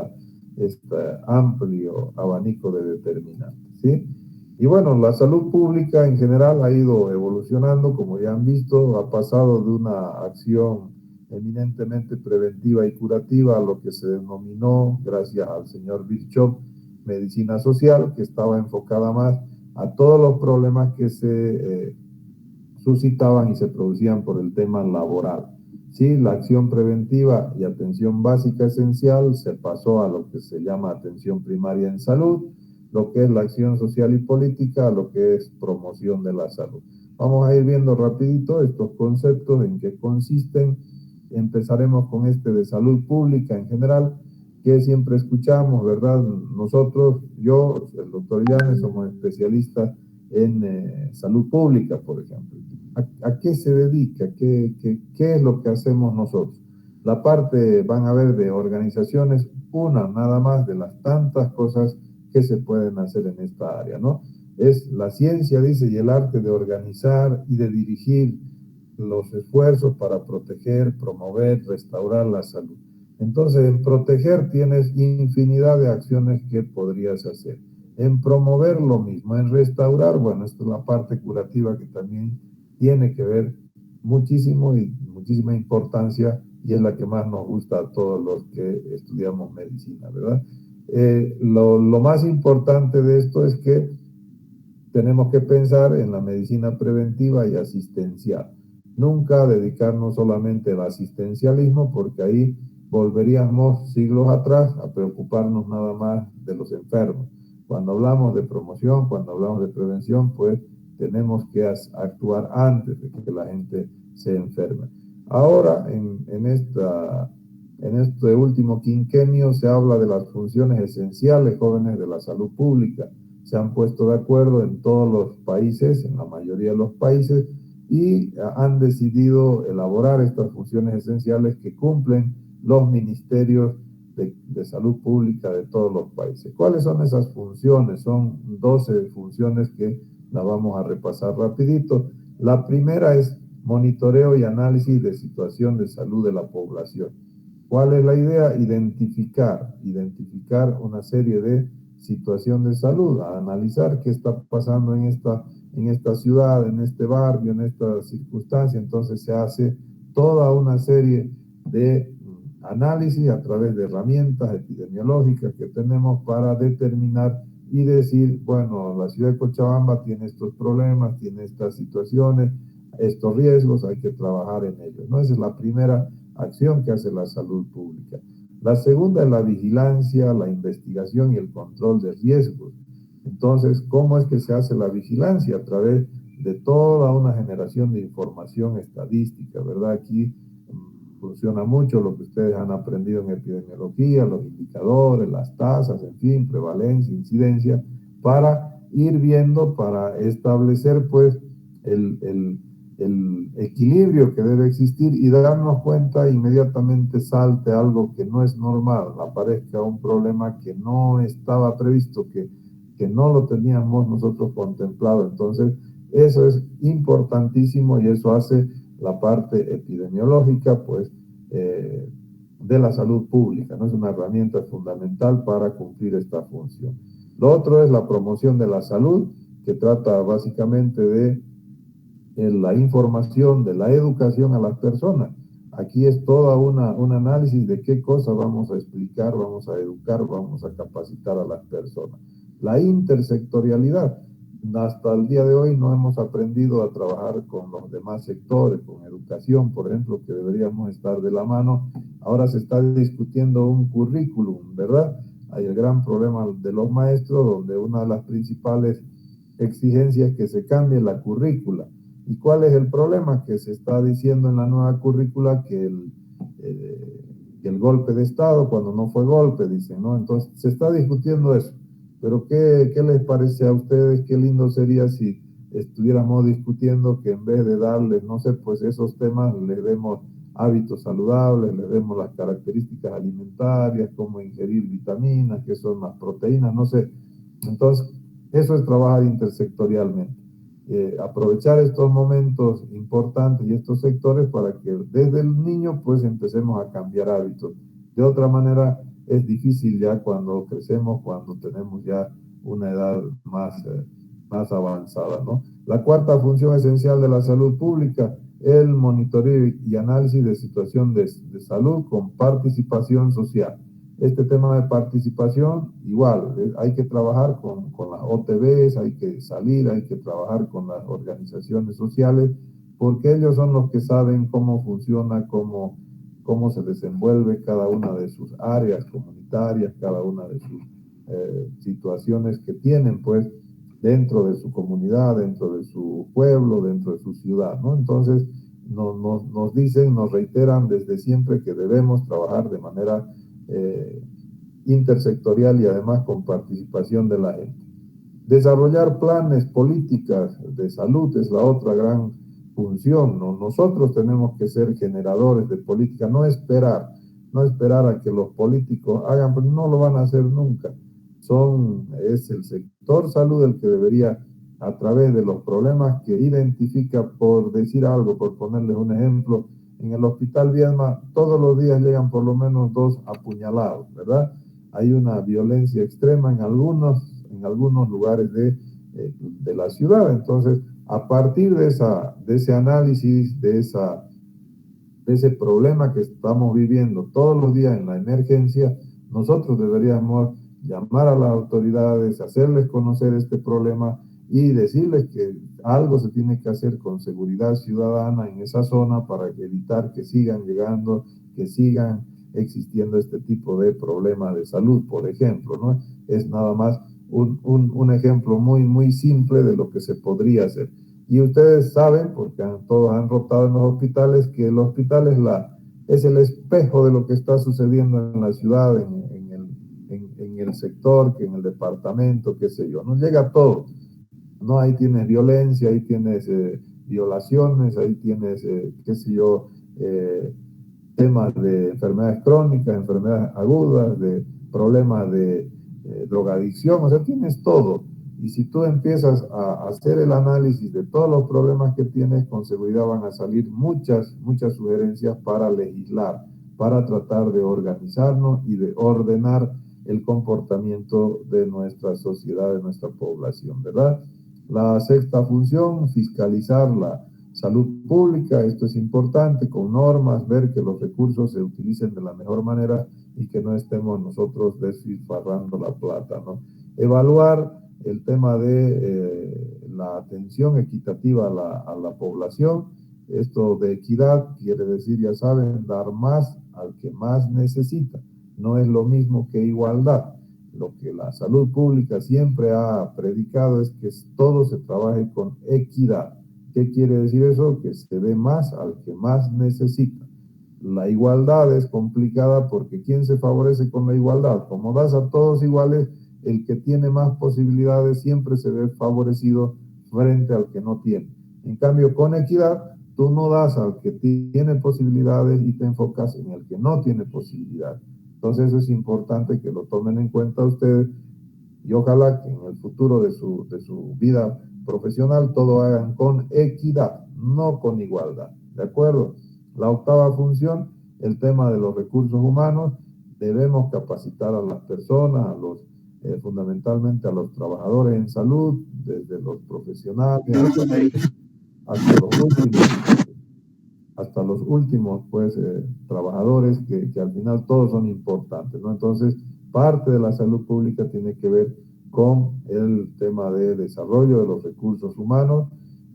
Speaker 1: amplio abanico de determinantes, ¿sí? Y bueno, la salud pública en general ha ido evolucionando, como ya han visto, ha pasado de una acción eminentemente preventiva y curativa a lo que se denominó, gracias al señor Virchow, medicina social, que estaba enfocada más a todos los problemas que se suscitaban y se producían por el tema laboral. Sí, la acción preventiva y atención básica esencial se pasó a lo que se llama atención primaria en salud, lo que es la acción social y política, a lo que es promoción de la salud. Vamos a ir viendo rapidito estos conceptos, en qué consisten. Empezaremos con este de salud pública en general, que siempre escuchamos, ¿verdad? Nosotros, yo, el doctor Llanes, somos especialistas en salud pública, por ejemplo. ¿A qué se dedica? ¿Qué es lo que hacemos nosotros? La parte, van a ver, de organizaciones, una nada más de las tantas cosas que se pueden hacer en esta área, ¿no? Es la ciencia, dice, y el arte de organizar y de dirigir los esfuerzos para proteger, promover, restaurar la salud. Entonces, en proteger tienes infinidad de acciones que podrías hacer. En promover lo mismo, en restaurar, bueno, esta es la parte curativa que también tiene que ver muchísimo y muchísima importancia, y es la que más nos gusta a todos los que estudiamos medicina, ¿verdad? Lo más importante de esto es que tenemos que pensar en la medicina preventiva y asistencial. Nunca dedicarnos solamente al asistencialismo, porque ahí volveríamos siglos atrás a preocuparnos nada más de los enfermos. Cuando hablamos de promoción, cuando hablamos de prevención, pues tenemos que actuar antes de que la gente se enferme. Ahora, en este último quinquenio se habla de las funciones esenciales, jóvenes, de la salud pública. Se han puesto de acuerdo en todos los países, en la mayoría de los países, y han decidido elaborar estas funciones esenciales que cumplen los ministerios de salud pública de todos los países. ¿Cuáles son esas funciones? Son 12 funciones que las vamos a repasar rapidito. La primera es monitoreo y análisis de situación de salud de la población. ¿Cuál es la idea? Identificar una serie de situación de salud, a analizar qué está pasando en esta ciudad, en este barrio, en esta circunstancia. Entonces se hace toda una serie de análisis a través de herramientas epidemiológicas que tenemos para determinar y decir, bueno, la ciudad de Cochabamba tiene estos problemas, tiene estas situaciones, estos riesgos, hay que trabajar en ellos, ¿no? Esa es la primera acción que hace la salud pública. La segunda es la vigilancia, la investigación y el control de riesgos. Entonces, ¿cómo es que se hace la vigilancia? A través de toda una generación de información estadística, ¿verdad? Aquí funciona mucho lo que ustedes han aprendido en epidemiología, los indicadores, las tasas, en fin, prevalencia, incidencia, para ir viendo, para establecer pues el equilibrio que debe existir y darnos cuenta inmediatamente salte algo que no es normal, aparezca un problema que no estaba previsto, que no lo teníamos nosotros contemplado. Entonces, eso es importantísimo y eso hace la parte epidemiológica, pues, de la salud pública, ¿no? Es una herramienta fundamental para cumplir esta función. Lo otro es la promoción de la salud, que trata básicamente de la información, de la educación a las personas. Aquí es toda un análisis de qué cosas vamos a explicar, vamos a educar, vamos a capacitar a las personas. La intersectorialidad. Hasta el día de hoy no hemos aprendido a trabajar con los demás sectores, con educación, por ejemplo, que deberíamos estar de la mano. Ahora se está discutiendo un currículum, ¿verdad? Hay el gran problema de los maestros, donde una de las principales exigencias es que se cambie la currícula. ¿Y cuál es el problema? Que se está diciendo en la nueva currícula que el golpe de Estado, cuando no fue golpe, dicen, ¿no? Entonces, se está discutiendo eso. Pero ¿qué les parece a ustedes? Qué lindo sería si estuviéramos discutiendo que en vez de darles, no sé, pues esos temas, les demos hábitos saludables, les demos las características alimentarias, cómo ingerir vitaminas, qué son las proteínas, no sé. Entonces, eso es trabajar intersectorialmente. Aprovechar estos momentos importantes y estos sectores para que desde el niño pues empecemos a cambiar hábitos. De otra manera es difícil ya cuando crecemos, cuando tenemos ya una edad más avanzada, ¿no? La cuarta función esencial de la salud pública, el monitoreo y análisis de situación de salud con participación social. Este tema de participación, igual, hay que trabajar con las OTBs, hay que salir, hay que trabajar con las organizaciones sociales, porque ellos son los que saben cómo funciona, cómo se desenvuelve cada una de sus áreas comunitarias, cada una de sus situaciones que tienen, pues, dentro de su comunidad, dentro de su pueblo, dentro de su ciudad, ¿no? Entonces, nos dicen, nos reiteran desde siempre que debemos trabajar de manera intersectorial y además con participación de la gente. Desarrollar planes, políticas de salud es la otra gran función, ¿no? Nosotros tenemos que ser generadores de política, no esperar a que los políticos hagan, porque no lo van a hacer nunca. Es el sector salud el que debería, a través de los problemas que identifica, por decir algo, por ponerles un ejemplo, en el Hospital Viedma todos los días llegan por lo menos 2 apuñalados, ¿verdad? Hay una violencia extrema en algunos lugares de la ciudad. Entonces, a partir de ese análisis, de ese problema que estamos viviendo todos los días en la emergencia, nosotros deberíamos llamar a las autoridades, hacerles conocer este problema y decirles que algo se tiene que hacer con seguridad ciudadana en esa zona para evitar que sigan llegando, que sigan existiendo este tipo de problemas de salud, por ejemplo, ¿no? Es nada más un ejemplo muy, muy simple de lo que se podría hacer. Y ustedes saben, porque todos han rotado en los hospitales, que el hospital es el espejo de lo que está sucediendo en la ciudad, en el sector, que en el departamento, qué sé yo. Nos llega todo, ¿no? Ahí tienes violencia, ahí tienes violaciones, ahí tienes, qué sé yo, temas de enfermedades crónicas, enfermedades agudas, de problemas de drogadicción, o sea, tienes todo. Y si tú empiezas a hacer el análisis de todos los problemas que tienes, con seguridad van a salir muchas sugerencias para legislar, para tratar de organizarnos y de ordenar el comportamiento de nuestra sociedad, de nuestra población, ¿verdad? La sexta función, fiscalizar la salud pública. Esto es importante, con normas, ver que los recursos se utilicen de la mejor manera y que no estemos nosotros despilfarrando la plata, ¿no? Evaluar el tema de la atención equitativa a la población. Esto de equidad quiere decir, ya saben, dar más al que más necesita. No es lo mismo que igualdad. Lo que la salud pública siempre ha predicado es que todo se trabaje con equidad. ¿Qué quiere decir eso? Que se dé más al que más necesita. La igualdad es complicada porque ¿quién se favorece con la igualdad? Como das a todos iguales, el que tiene más posibilidades siempre se ve favorecido frente al que no tiene. En cambio, con equidad, tú no das al que tiene posibilidades y te enfocas en el que no tiene posibilidades. Entonces eso es importante que lo tomen en cuenta ustedes y ojalá que en el futuro de su vida profesional todo hagan con equidad, no con igualdad. ¿De acuerdo? La octava función, el tema de los recursos humanos, debemos capacitar a las personas, fundamentalmente a los trabajadores en salud, desde los profesionales hasta los últimos, hasta los últimos pues, trabajadores, que al final todos son importantes, ¿no? Entonces, parte de la salud pública tiene que ver con el tema de desarrollo de los recursos humanos.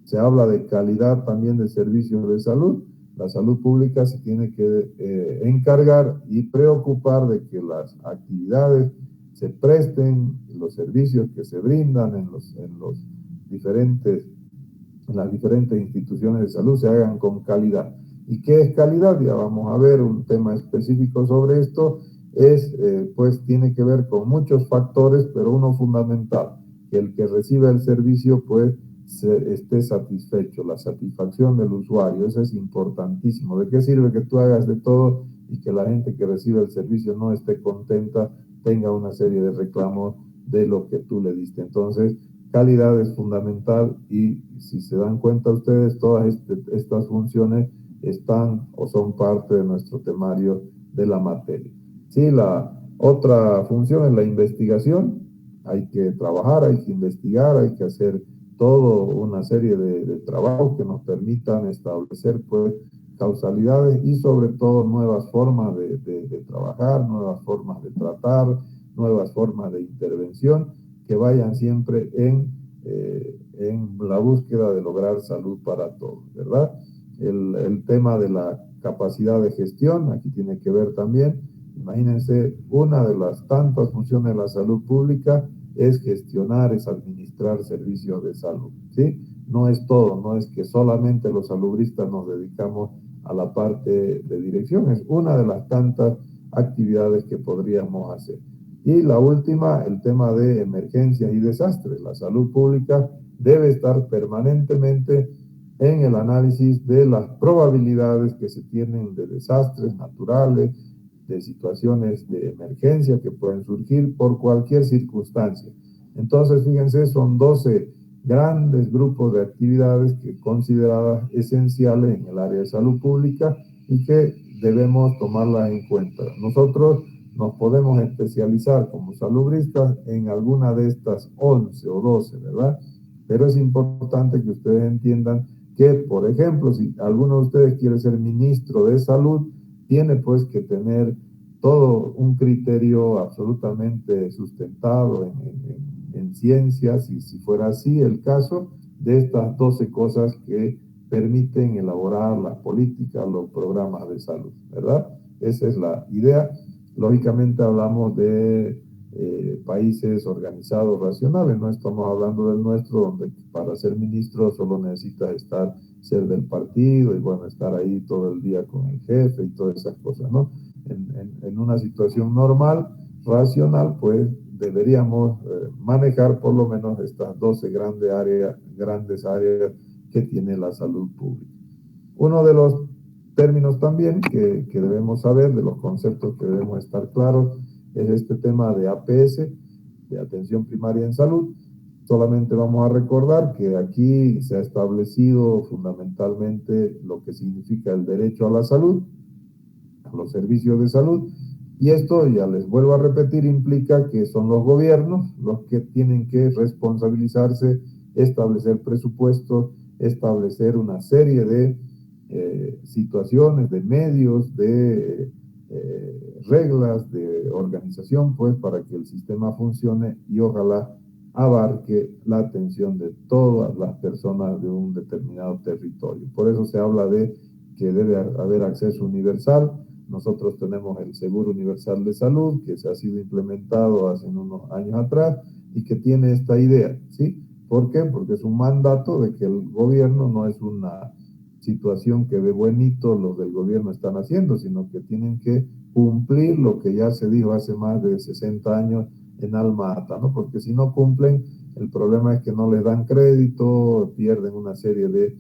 Speaker 1: Se habla de calidad también de servicios de salud. La salud pública se tiene que encargar y preocupar de que las actividades se presten, los servicios que se brindan en los diferentes las diferentes instituciones de salud se hagan con calidad. ¿Y qué es calidad? Ya vamos a ver un tema específico sobre esto. Pues tiene que ver con muchos factores, pero uno fundamental, que el que reciba el servicio pues esté satisfecho, la satisfacción del usuario, eso es importantísimo. ¿De qué sirve que tú hagas de todo y que la gente que recibe el servicio no esté contenta, tenga una serie de reclamos de lo que tú le diste? Entonces, calidad es fundamental y si se dan cuenta ustedes, todas estas funciones están o son parte de nuestro temario de la materia. Sí, la otra función es la investigación. Hay que trabajar, hay que investigar, hay que hacer toda una serie de trabajos que nos permitan establecer pues causalidades y sobre todo nuevas formas de trabajar, nuevas formas de tratar, nuevas formas de intervención que vayan siempre en la búsqueda de lograr salud para todos, ¿verdad? El tema de la capacidad de gestión, aquí tiene que ver también. Imagínense, una de las tantas funciones de la salud pública es gestionar, es administrar servicios de salud, ¿sí? No es todo, no es que solamente los salubristas nos dedicamos a la parte de dirección, es una de las tantas actividades que podríamos hacer. Y la última, el tema de emergencias y desastres. La salud pública debe estar permanentemente en el análisis de las probabilidades que se tienen de desastres naturales, de situaciones de emergencia que pueden surgir por cualquier circunstancia. Entonces, fíjense, son 12 grandes grupos de actividades que consideradas esenciales en el área de salud pública y que debemos tomarlas en cuenta. Nosotros nos podemos especializar como salubristas en alguna de estas 11 o 12, ¿verdad? Pero es importante que ustedes entiendan que, por ejemplo, si alguno de ustedes quiere ser ministro de salud, tiene pues que tener todo un criterio absolutamente sustentado en ciencias, y si fuera así el caso, de estas 12 cosas que permiten elaborar las políticas, los programas de salud, ¿verdad? Esa es la idea. Lógicamente hablamos de países organizados, racionales, no estamos hablando del nuestro, donde para ser ministro solo necesitas ser del partido y bueno, estar ahí todo el día con el jefe y todas esas cosas, ¿no? En una situación normal, racional, pues deberíamos manejar por lo menos estas 12 grandes áreas que tiene la salud pública. Uno de los términos también que debemos saber, de los conceptos que debemos estar claros, es este tema de APS, de atención primaria en salud. Solamente vamos a recordar que aquí se ha establecido fundamentalmente lo que significa el derecho a la salud, a los servicios de salud, y esto, ya les vuelvo a repetir, implica que son los gobiernos los que tienen que responsabilizarse, establecer presupuestos, establecer una serie de situaciones, de medios, de reglas de organización, pues para que el sistema funcione y ojalá abarque la atención de todas las personas de un determinado territorio. Por eso se habla de que debe haber acceso universal. Nosotros tenemos el Seguro Universal de Salud, que se ha sido implementado hace unos años atrás y que tiene esta idea, ¿sí? ¿Por qué? Porque es un mandato de que el gobierno no es una situación que de buenito los del gobierno están haciendo, sino que tienen que cumplir lo que ya se dijo hace más de 60 años en alma ata, ¿no? Porque si no cumplen, el problema es que no les dan crédito, pierden una serie de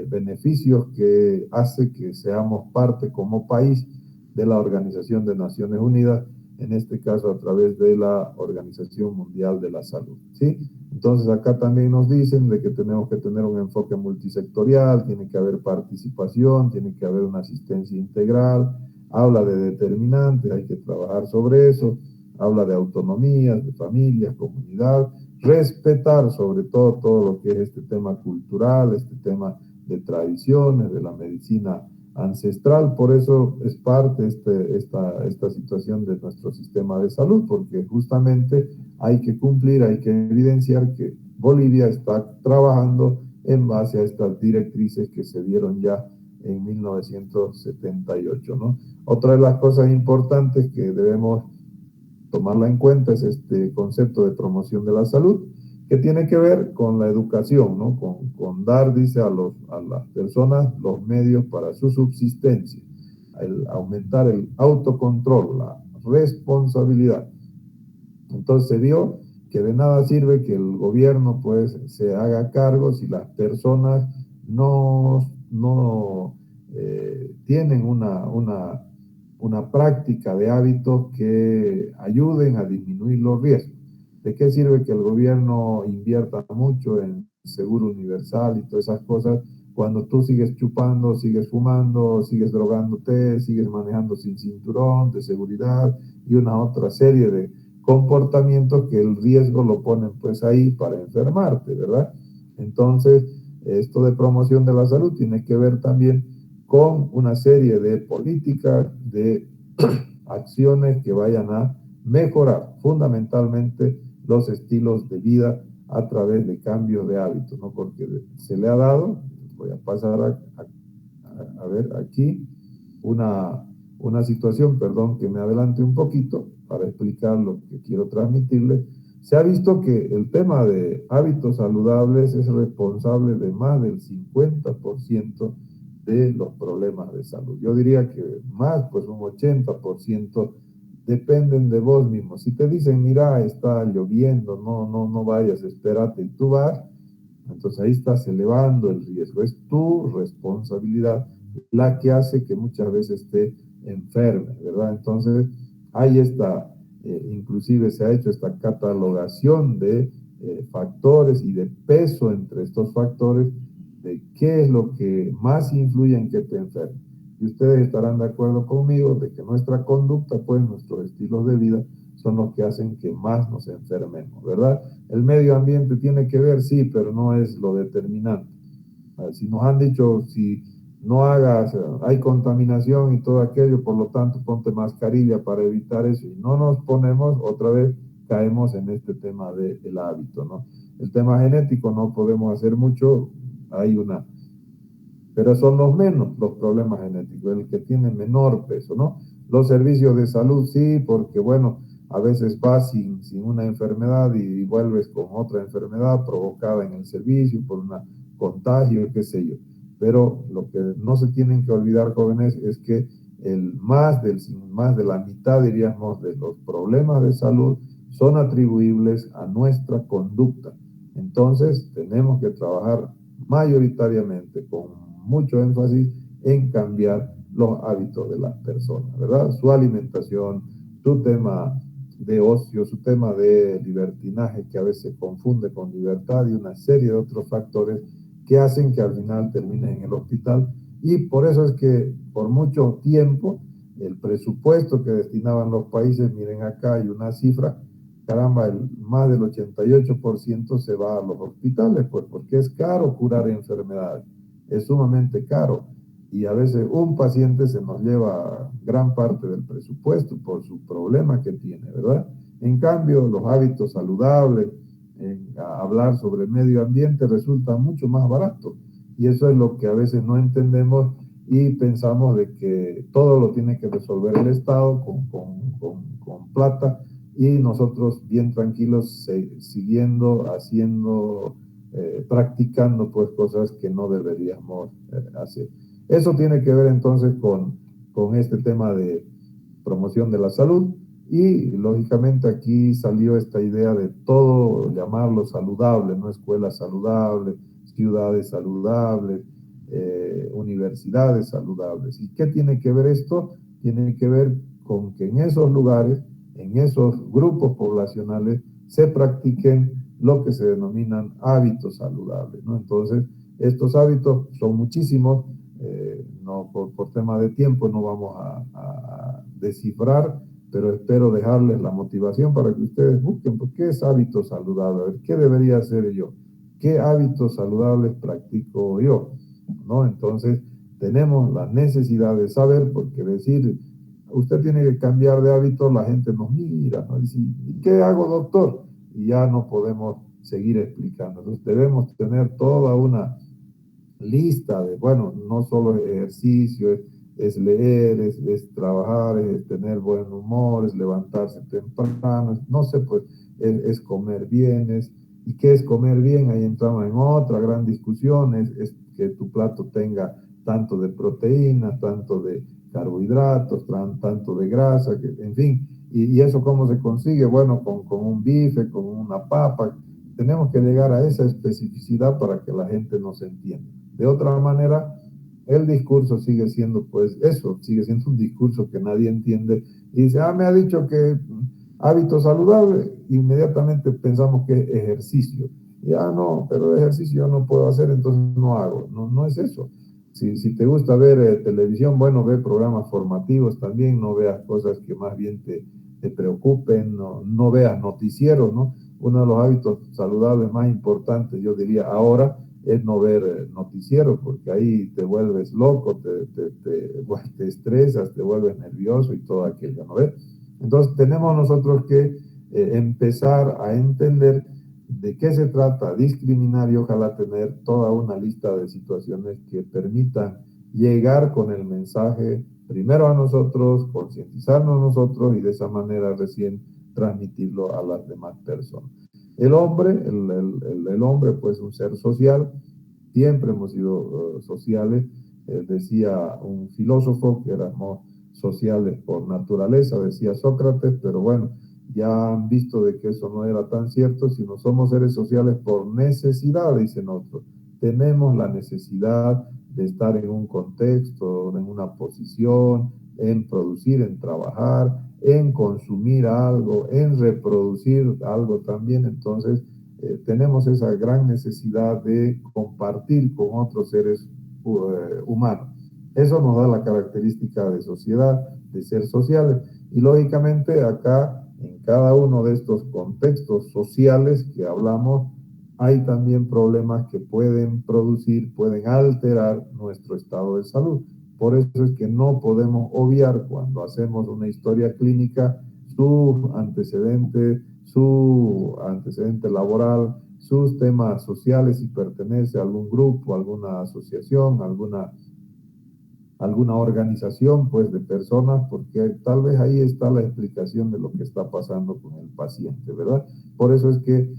Speaker 1: beneficios que hace que seamos parte como país de la Organización de Naciones Unidas, en este caso a través de la Organización Mundial de la Salud, ¿sí? Entonces acá también nos dicen de que tenemos que tener un enfoque multisectorial, tiene que haber participación, tiene que haber una asistencia integral, habla de determinantes, hay que trabajar sobre eso, habla de autonomías, de familias, comunidad, respetar sobre todo lo que es este tema cultural, este tema de tradiciones, de la medicina ancestral. Por eso es parte esta situación de nuestro sistema de salud, porque justamente hay que cumplir, hay que evidenciar que Bolivia está trabajando en base a estas directrices que se dieron ya en 1978, ¿no? Otra de las cosas importantes que debemos tomarla en cuenta es este concepto de promoción de la salud, que tiene que ver con la educación, ¿no? Con dar, dice, a las personas los medios para su subsistencia, el aumentar el autocontrol, la responsabilidad. Entonces se vio que de nada sirve que el gobierno pues se haga cargo si las personas no tienen una práctica de hábitos que ayuden a disminuir los riesgos. ¿De qué sirve que el gobierno invierta mucho en seguro universal y todas esas cosas cuando tú sigues chupando, sigues fumando, sigues drogándote, sigues manejando sin cinturón de seguridad y una otra serie de comportamientos que el riesgo lo ponen pues ahí para enfermarte, ¿verdad? Entonces, esto de promoción de la salud tiene que ver también con una serie de políticas, de acciones que vayan a mejorar fundamentalmente los estilos de vida a través de cambios de hábitos, ¿no? Porque se le ha dado, voy a pasar a ver aquí, una situación, perdón que me adelante un poquito para explicar lo que quiero transmitirle. Se ha visto que el tema de hábitos saludables es responsable de más del 50% de los problemas de salud. Yo diría que más, pues un 80% dependen de vos mismo. Si te dicen, mira, está lloviendo, no vayas, espérate, y tú vas, entonces ahí estás elevando el riesgo. Es tu responsabilidad la que hace que muchas veces te enferme, ¿verdad? Entonces, hay inclusive se ha hecho esta catalogación de factores y de peso entre estos factores de qué es lo que más influye en que te enferme. Y ustedes estarán de acuerdo conmigo de que nuestra conducta, pues nuestros estilos de vida, son los que hacen que más nos enfermemos, ¿verdad? El medio ambiente tiene que ver, sí, pero no es lo determinante. Si nos han dicho, si no hagas, hay contaminación y todo aquello, por lo tanto ponte mascarilla para evitar eso, y no nos ponemos, otra vez caemos en este tema del hábito, ¿no? El tema genético no podemos hacer mucho, hay pero son los menos los problemas genéticos, el que tiene menor peso, ¿no? Los servicios de salud sí, porque bueno, a veces vas sin una enfermedad y vuelves con otra enfermedad provocada en el servicio por un contagio, qué sé yo. Pero lo que no se tienen que olvidar, jóvenes, es que más de la mitad, diríamos, de los problemas de salud son atribuibles a nuestra conducta. Entonces, tenemos que trabajar mayoritariamente con mucho énfasis en cambiar los hábitos de las personas, ¿verdad? Su alimentación, su tema de ocio, su tema de libertinaje que a veces se confunde con libertad y una serie de otros factores que hacen que al final terminen en el hospital. Y por eso es que por mucho tiempo el presupuesto que destinaban los países, miren acá hay una cifra, caramba, más del 88% se va a los hospitales, pues porque es caro curar enfermedades, es sumamente caro y a veces un paciente se nos lleva gran parte del presupuesto por su problema que tiene, ¿verdad? En cambio, los hábitos saludables, hablar sobre el medio ambiente resulta mucho más barato y eso es lo que a veces no entendemos y pensamos de que todo lo tiene que resolver el Estado con plata y nosotros bien tranquilos siguiendo haciendo practicando pues cosas que no deberíamos hacer. Eso tiene que ver entonces con este tema de promoción de la salud y lógicamente aquí salió esta idea de todo llamarlo saludable, ¿no? Escuelas saludables, ciudades saludables, universidades saludables. ¿Y qué tiene que ver esto? Tiene que ver con que en esos lugares, en esos grupos poblacionales, se practiquen lo que se denominan hábitos saludables, ¿no? Entonces, estos hábitos son muchísimos, no, por tema de tiempo no vamos a descifrar, pero espero dejarles la motivación para que ustedes busquen, ¿por qué es hábito saludable? A ver, ¿qué debería hacer yo? ¿Qué hábitos saludables practico yo? ¿No? Entonces, tenemos la necesidad de saber, porque decir, usted tiene que cambiar de hábito, la gente nos mira, ¿no? Dice, ¿y qué hago, doctor? Y ya no podemos seguir explicando. Entonces, debemos tener toda una lista de, bueno, no solo ejercicio, es leer, es trabajar, es tener buen humor, es levantarse temprano, no sé, pues es comer bien, ¿y qué es comer bien? Ahí entramos en otra gran discusión, es que tu plato tenga tanto de proteínas, tanto de carbohidratos, tanto de grasa, que, en fin, y eso cómo se consigue, bueno, con un bife, con una papa, tenemos que llegar a esa especificidad para que la gente nos entienda. De otra manera, el discurso sigue siendo, pues, eso, sigue siendo un discurso que nadie entiende. Y dice, me ha dicho que hábito saludable, inmediatamente pensamos que es ejercicio. Ya no, pero ejercicio yo no puedo hacer, entonces no hago. No, no es eso. Si te gusta ver televisión, bueno, ve programas formativos también, no veas cosas que más bien te preocupen, no veas noticieros, ¿no? Uno de los hábitos saludables más importantes, yo diría ahora, es no ver noticieros, porque ahí te vuelves loco, te estresas, te vuelves nervioso y todo aquello, ¿no ves? Entonces tenemos nosotros que empezar a entender de qué se trata, discriminar y ojalá tener toda una lista de situaciones que permitan llegar con el mensaje primero a nosotros, concientizarnos nosotros y de esa manera recién transmitirlo a las demás personas. El hombre, el hombre pues un ser social, siempre hemos sido sociales, decía un filósofo que éramos sociales por naturaleza, decía Sócrates, pero bueno, ya han visto de que eso no era tan cierto, sino somos seres sociales por necesidad, dicen otros. Tenemos la necesidad de estar en un contexto, en una posición, en producir, en trabajar, en consumir algo, en reproducir algo también. Entonces, tenemos esa gran necesidad de compartir con otros seres humanos. Eso nos da la característica de sociedad, de ser sociales. Y lógicamente acá, en cada uno de estos contextos sociales que hablamos, hay también problemas que pueden producir, pueden alterar nuestro estado de salud. Por eso es que no podemos obviar cuando hacemos una historia clínica su antecedente laboral, sus temas sociales, si pertenece a algún grupo, alguna asociación, alguna organización pues de personas, porque tal vez ahí está la explicación de lo que está pasando con el paciente, ¿verdad? Por eso es que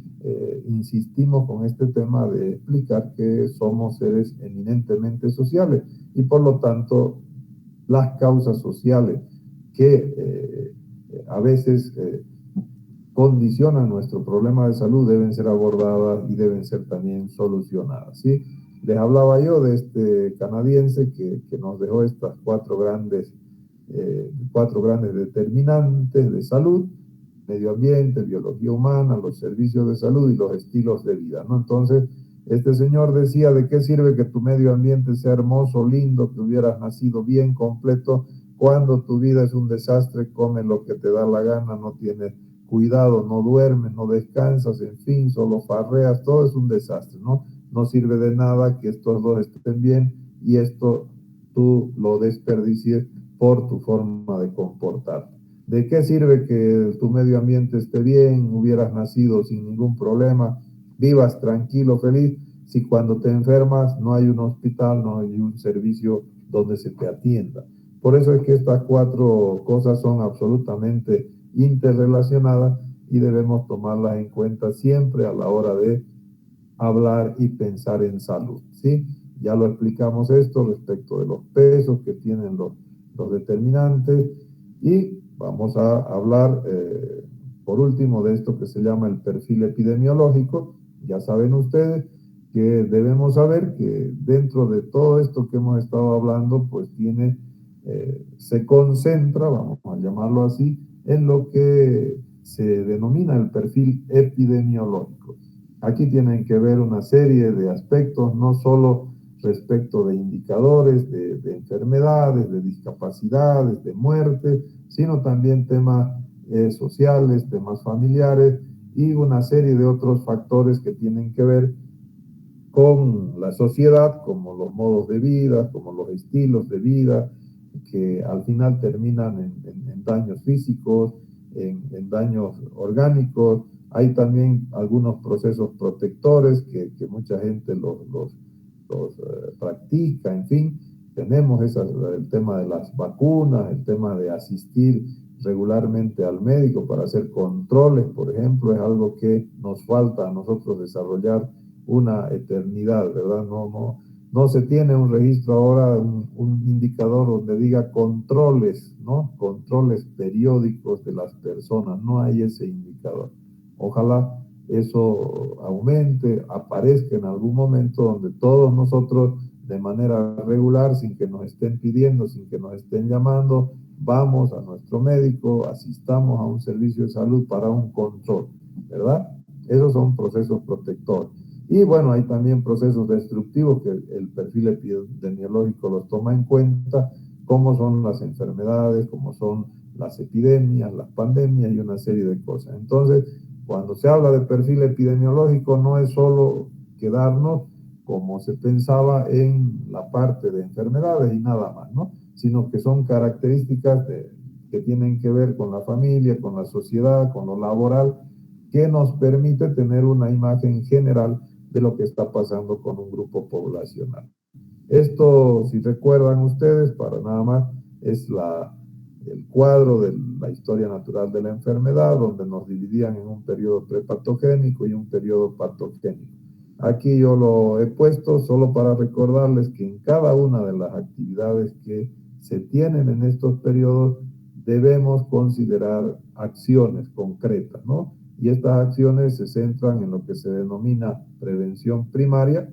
Speaker 1: insistimos con este tema de explicar que somos seres eminentemente sociales y por lo tanto las causas sociales que a veces condicionan nuestro problema de salud deben ser abordadas y deben ser también solucionadas, ¿sí? Les hablaba yo de este canadiense que nos dejó estas cuatro grandes determinantes de salud: medio ambiente, biología humana, los servicios de salud y los estilos de vida, ¿no? Entonces, este señor decía, ¿de qué sirve que tu medio ambiente sea hermoso, lindo, que hubieras nacido bien, completo, cuando tu vida es un desastre, comes lo que te da la gana, no tienes cuidado, no duermes, no descansas, en fin, solo farreas, todo es un desastre, ¿no? No sirve de nada que estos dos estén bien y esto tú lo desperdicies por tu forma de comportarte. ¿De qué sirve que tu medio ambiente esté bien, hubieras nacido sin ningún problema, vivas tranquilo, feliz, si cuando te enfermas no hay un hospital, no hay un servicio donde se te atienda? Por eso es que estas cuatro cosas son absolutamente interrelacionadas y debemos tomarlas en cuenta siempre a la hora de hablar y pensar en salud, ¿sí? Ya lo explicamos esto respecto de los pesos que tienen los determinantes y vamos a hablar por último de esto que se llama el perfil epidemiológico. Ya saben ustedes que debemos saber que dentro de todo esto que hemos estado hablando, pues se concentra, vamos a llamarlo así, en lo que se denomina el perfil epidemiológico. Aquí tienen que ver una serie de aspectos, no solo respecto de indicadores, de enfermedades, de discapacidades, de muerte, sino también temas sociales, temas familiares y una serie de otros factores que tienen que ver con la sociedad, como los modos de vida, como los estilos de vida, que al final terminan en daños físicos, en daños orgánicos. Hay también algunos procesos protectores que mucha gente los practica, en fin. Tenemos el tema de las vacunas, el tema de asistir regularmente al médico para hacer controles, por ejemplo, es algo que nos falta a nosotros desarrollar una eternidad, ¿verdad? No se tiene un registro ahora, un indicador donde diga controles, ¿no? Controles periódicos de las personas, no hay ese indicador. Ojalá eso aumente, aparezca en algún momento donde todos nosotros de manera regular, sin que nos estén pidiendo, sin que nos estén llamando, vamos a nuestro médico, asistamos a un servicio de salud para un control, ¿verdad? Esos son procesos protectores. Y bueno, hay también procesos destructivos que el perfil epidemiológico los toma en cuenta, como son las enfermedades, como son las epidemias, las pandemias y una serie de cosas. Entonces, cuando se habla de perfil epidemiológico, no es solo quedarnos como se pensaba en la parte de enfermedades y nada más, ¿no? Sino que son características que tienen que ver con la familia, con la sociedad, con lo laboral, que nos permite tener una imagen general de lo que está pasando con un grupo poblacional. Esto, si recuerdan ustedes, para nada más, es el cuadro de la historia natural de la enfermedad, donde nos dividían en un periodo prepatogénico y un periodo patogénico. Aquí yo lo he puesto solo para recordarles que en cada una de las actividades que se tienen en estos periodos debemos considerar acciones concretas, ¿no? Y estas acciones se centran en lo que se denomina prevención primaria,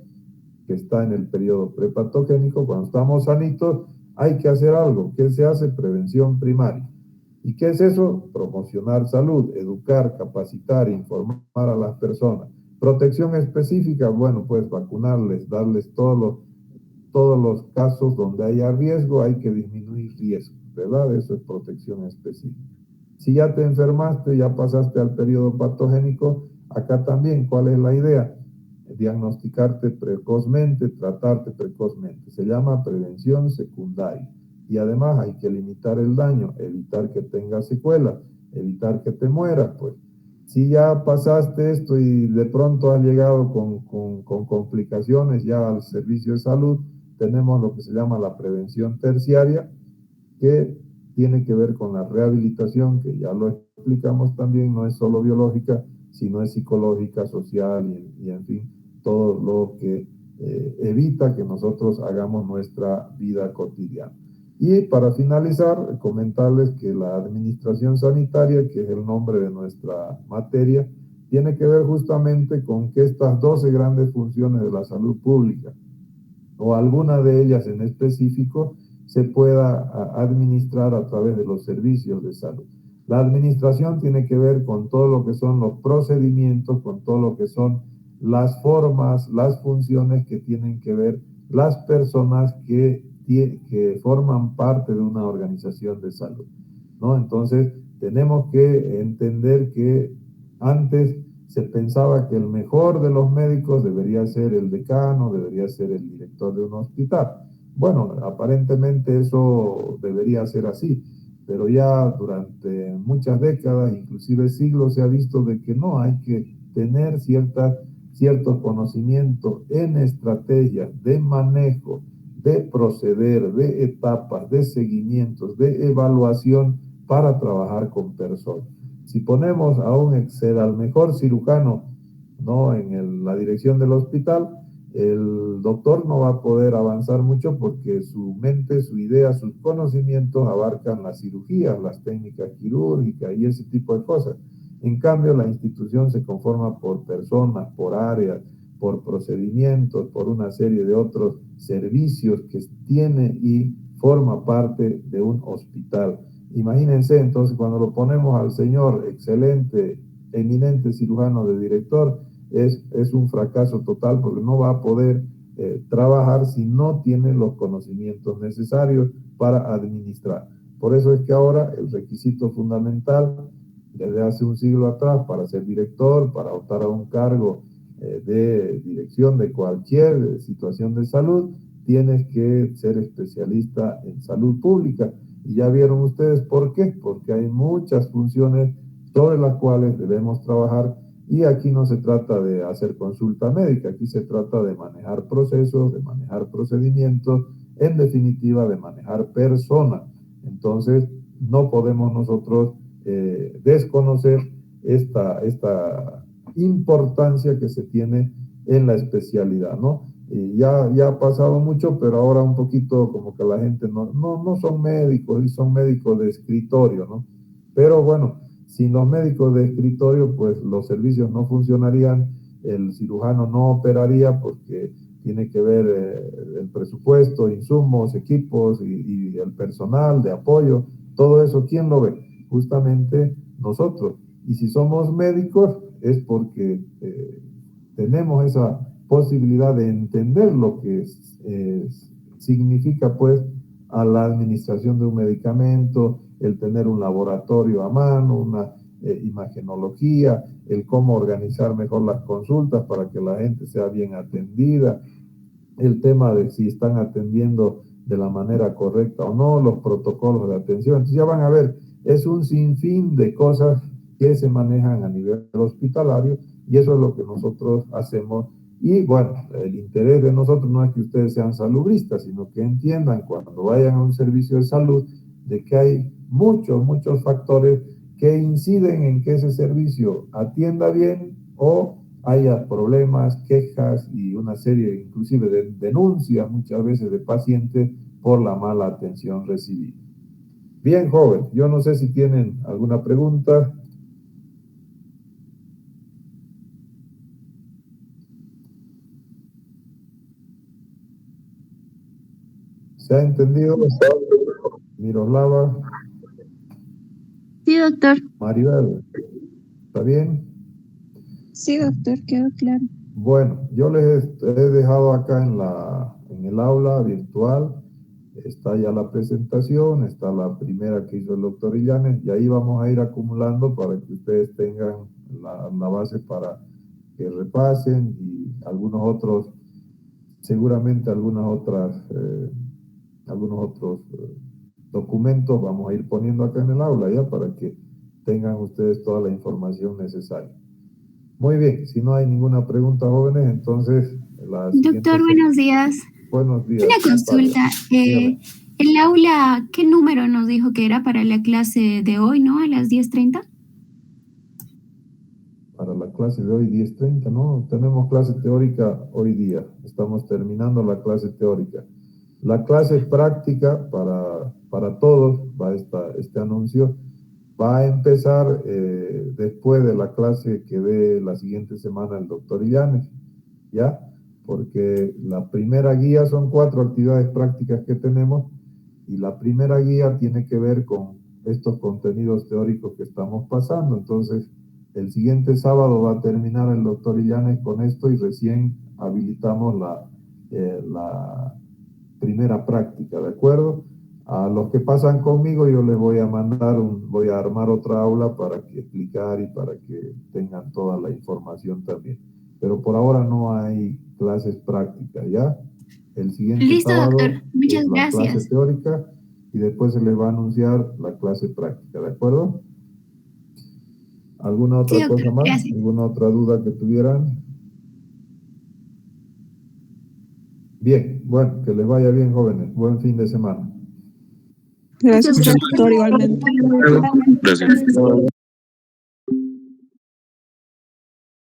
Speaker 1: que está en el periodo prepatogénico. Cuando estamos sanitos, hay que hacer algo. ¿Qué se hace? Prevención primaria. ¿Y qué es eso? Promocionar salud, educar, capacitar, informar a las personas. Protección específica, bueno, pues vacunarles, darles todos los casos donde haya riesgo, hay que disminuir riesgo, ¿verdad? Eso es protección específica. Si ya te enfermaste, ya pasaste al periodo patogénico, acá también, ¿cuál es la idea? Diagnosticarte precozmente, tratarte precozmente. Se llama prevención secundaria. Y además hay que limitar el daño, evitar que tengas secuelas, evitar que te mueras, pues. Si ya pasaste esto y de pronto has llegado con complicaciones ya al servicio de salud, tenemos lo que se llama la prevención terciaria, que tiene que ver con la rehabilitación, que ya lo explicamos también, no es solo biológica, sino es psicológica, social y en fin, todo lo que evita que nosotros hagamos nuestra vida cotidiana. Y para finalizar, comentarles que la administración sanitaria, que es el nombre de nuestra materia, tiene que ver justamente con que estas 12 grandes funciones de la salud pública, o alguna de ellas en específico, se pueda administrar a través de los servicios de salud. La administración tiene que ver con todo lo que son los procedimientos, con todo lo que son las formas, las funciones que tienen que ver las personas que forman parte de una organización de salud, ¿no? Entonces, tenemos que entender que antes se pensaba que el mejor de los médicos debería ser el decano, debería ser el director de un hospital. Bueno, aparentemente eso debería ser así, pero ya durante muchas décadas, inclusive siglos, se ha visto de que no, hay que tener ciertos conocimientos en estrategias de manejo, de proceder, de etapas, de seguimientos, de evaluación para trabajar con personas. Si ponemos a un Excel, al mejor cirujano ¿no? La dirección del hospital, el doctor no va a poder avanzar mucho porque su mente, su idea, sus conocimientos abarcan las cirugías, las técnicas quirúrgicas y ese tipo de cosas. En cambio, la institución se conforma por personas, por áreas, por procedimientos, por una serie de otros servicios que tiene y forma parte de un hospital. Imagínense entonces cuando lo ponemos al señor excelente, eminente cirujano de director, es un fracaso total porque no va a poder trabajar si no tiene los conocimientos necesarios para administrar. Por eso es que ahora el requisito fundamental desde hace un siglo atrás para ser director, para optar a un cargo de dirección de cualquier situación de salud, tienes que ser especialista en salud pública. Y ya vieron ustedes por qué, porque hay muchas funciones sobre las cuales debemos trabajar y aquí no se trata de hacer consulta médica, aquí se trata de manejar procesos, de manejar procedimientos, en definitiva de manejar personas. Entonces, no podemos nosotros desconocer esta importancia que se tiene en la especialidad, ¿no? Y ya ha pasado mucho, pero ahora un poquito como que la gente no son médicos, y son médicos de escritorio, ¿no? Pero bueno, sin los médicos de escritorio, pues los servicios no funcionarían, el cirujano no operaría porque tiene que ver el presupuesto, insumos, equipos y el personal de apoyo, todo eso, ¿quién lo ve? Justamente nosotros. Y si somos médicos es porque tenemos esa posibilidad de entender lo que significa pues a la administración de un medicamento, el tener un laboratorio a mano, una imagenología, el cómo organizar mejor las consultas para que la gente sea bien atendida, el tema de si están atendiendo de la manera correcta o no, los protocolos de atención. Entonces ya van a ver, es un sinfín de cosas que se manejan a nivel hospitalario y eso es lo que nosotros hacemos. Y bueno, el interés de nosotros no es que ustedes sean salubristas, sino que entiendan cuando vayan a un servicio de salud de que hay muchos factores que inciden en que ese servicio atienda bien o haya problemas, quejas y una serie inclusive de denuncias muchas veces de pacientes por la mala atención recibida. Bien, joven, yo no sé si tienen alguna pregunta. ¿Se ha entendido? Miroslava.
Speaker 2: Sí, doctor.
Speaker 1: Maribel, ¿está bien?
Speaker 2: Sí, doctor, quedó claro.
Speaker 1: Bueno, yo les he dejado acá en el aula virtual, está ya la presentación, está la primera que hizo el doctor Illanes, y ahí vamos a ir acumulando para que ustedes tengan la base para que repasen y algunos otros, seguramente algunos otros documentos vamos a ir poniendo acá en el aula ya para que tengan ustedes toda la información necesaria. Muy bien, si no hay ninguna pregunta, jóvenes, entonces la siguiente...
Speaker 2: Doctor, buenos días.
Speaker 1: Buenos días.
Speaker 2: Una consulta. El aula, ¿qué número nos dijo que era para la clase de hoy, no? A las 10:30.
Speaker 1: Para la clase de hoy, 10:30, ¿no? Tenemos clase teórica hoy día. Estamos terminando la clase teórica. La clase práctica para todos, va este anuncio, va a empezar después de la clase que dé la siguiente semana el doctor Illanes, ¿ya? Porque la primera guía son 4 actividades prácticas que tenemos y la primera guía tiene que ver con estos contenidos teóricos que estamos pasando. Entonces, el siguiente sábado va a terminar el doctor Illanes con esto y recién habilitamos la primera práctica, ¿de acuerdo? A los que pasan conmigo yo les voy a voy a armar otra aula para que explicar y para que tengan toda la información también. Pero por ahora no hay clases prácticas, ¿ya? El siguiente
Speaker 2: Listo,
Speaker 1: sábado
Speaker 2: doctor. Muchas
Speaker 1: es la clase
Speaker 2: gracias.
Speaker 1: teórica y después se les va a anunciar la clase práctica, ¿de acuerdo? ¿Alguna
Speaker 2: Sí,
Speaker 1: otra
Speaker 2: doctor,
Speaker 1: cosa más?
Speaker 2: gracias.
Speaker 1: ¿Alguna otra duda que tuvieran? Bien, bueno, que les vaya bien, jóvenes. Buen fin de semana.
Speaker 2: Gracias,
Speaker 3: Gracias,
Speaker 2: doctor.
Speaker 3: doctor, igualmente.
Speaker 2: Gracias.
Speaker 3: Gracias.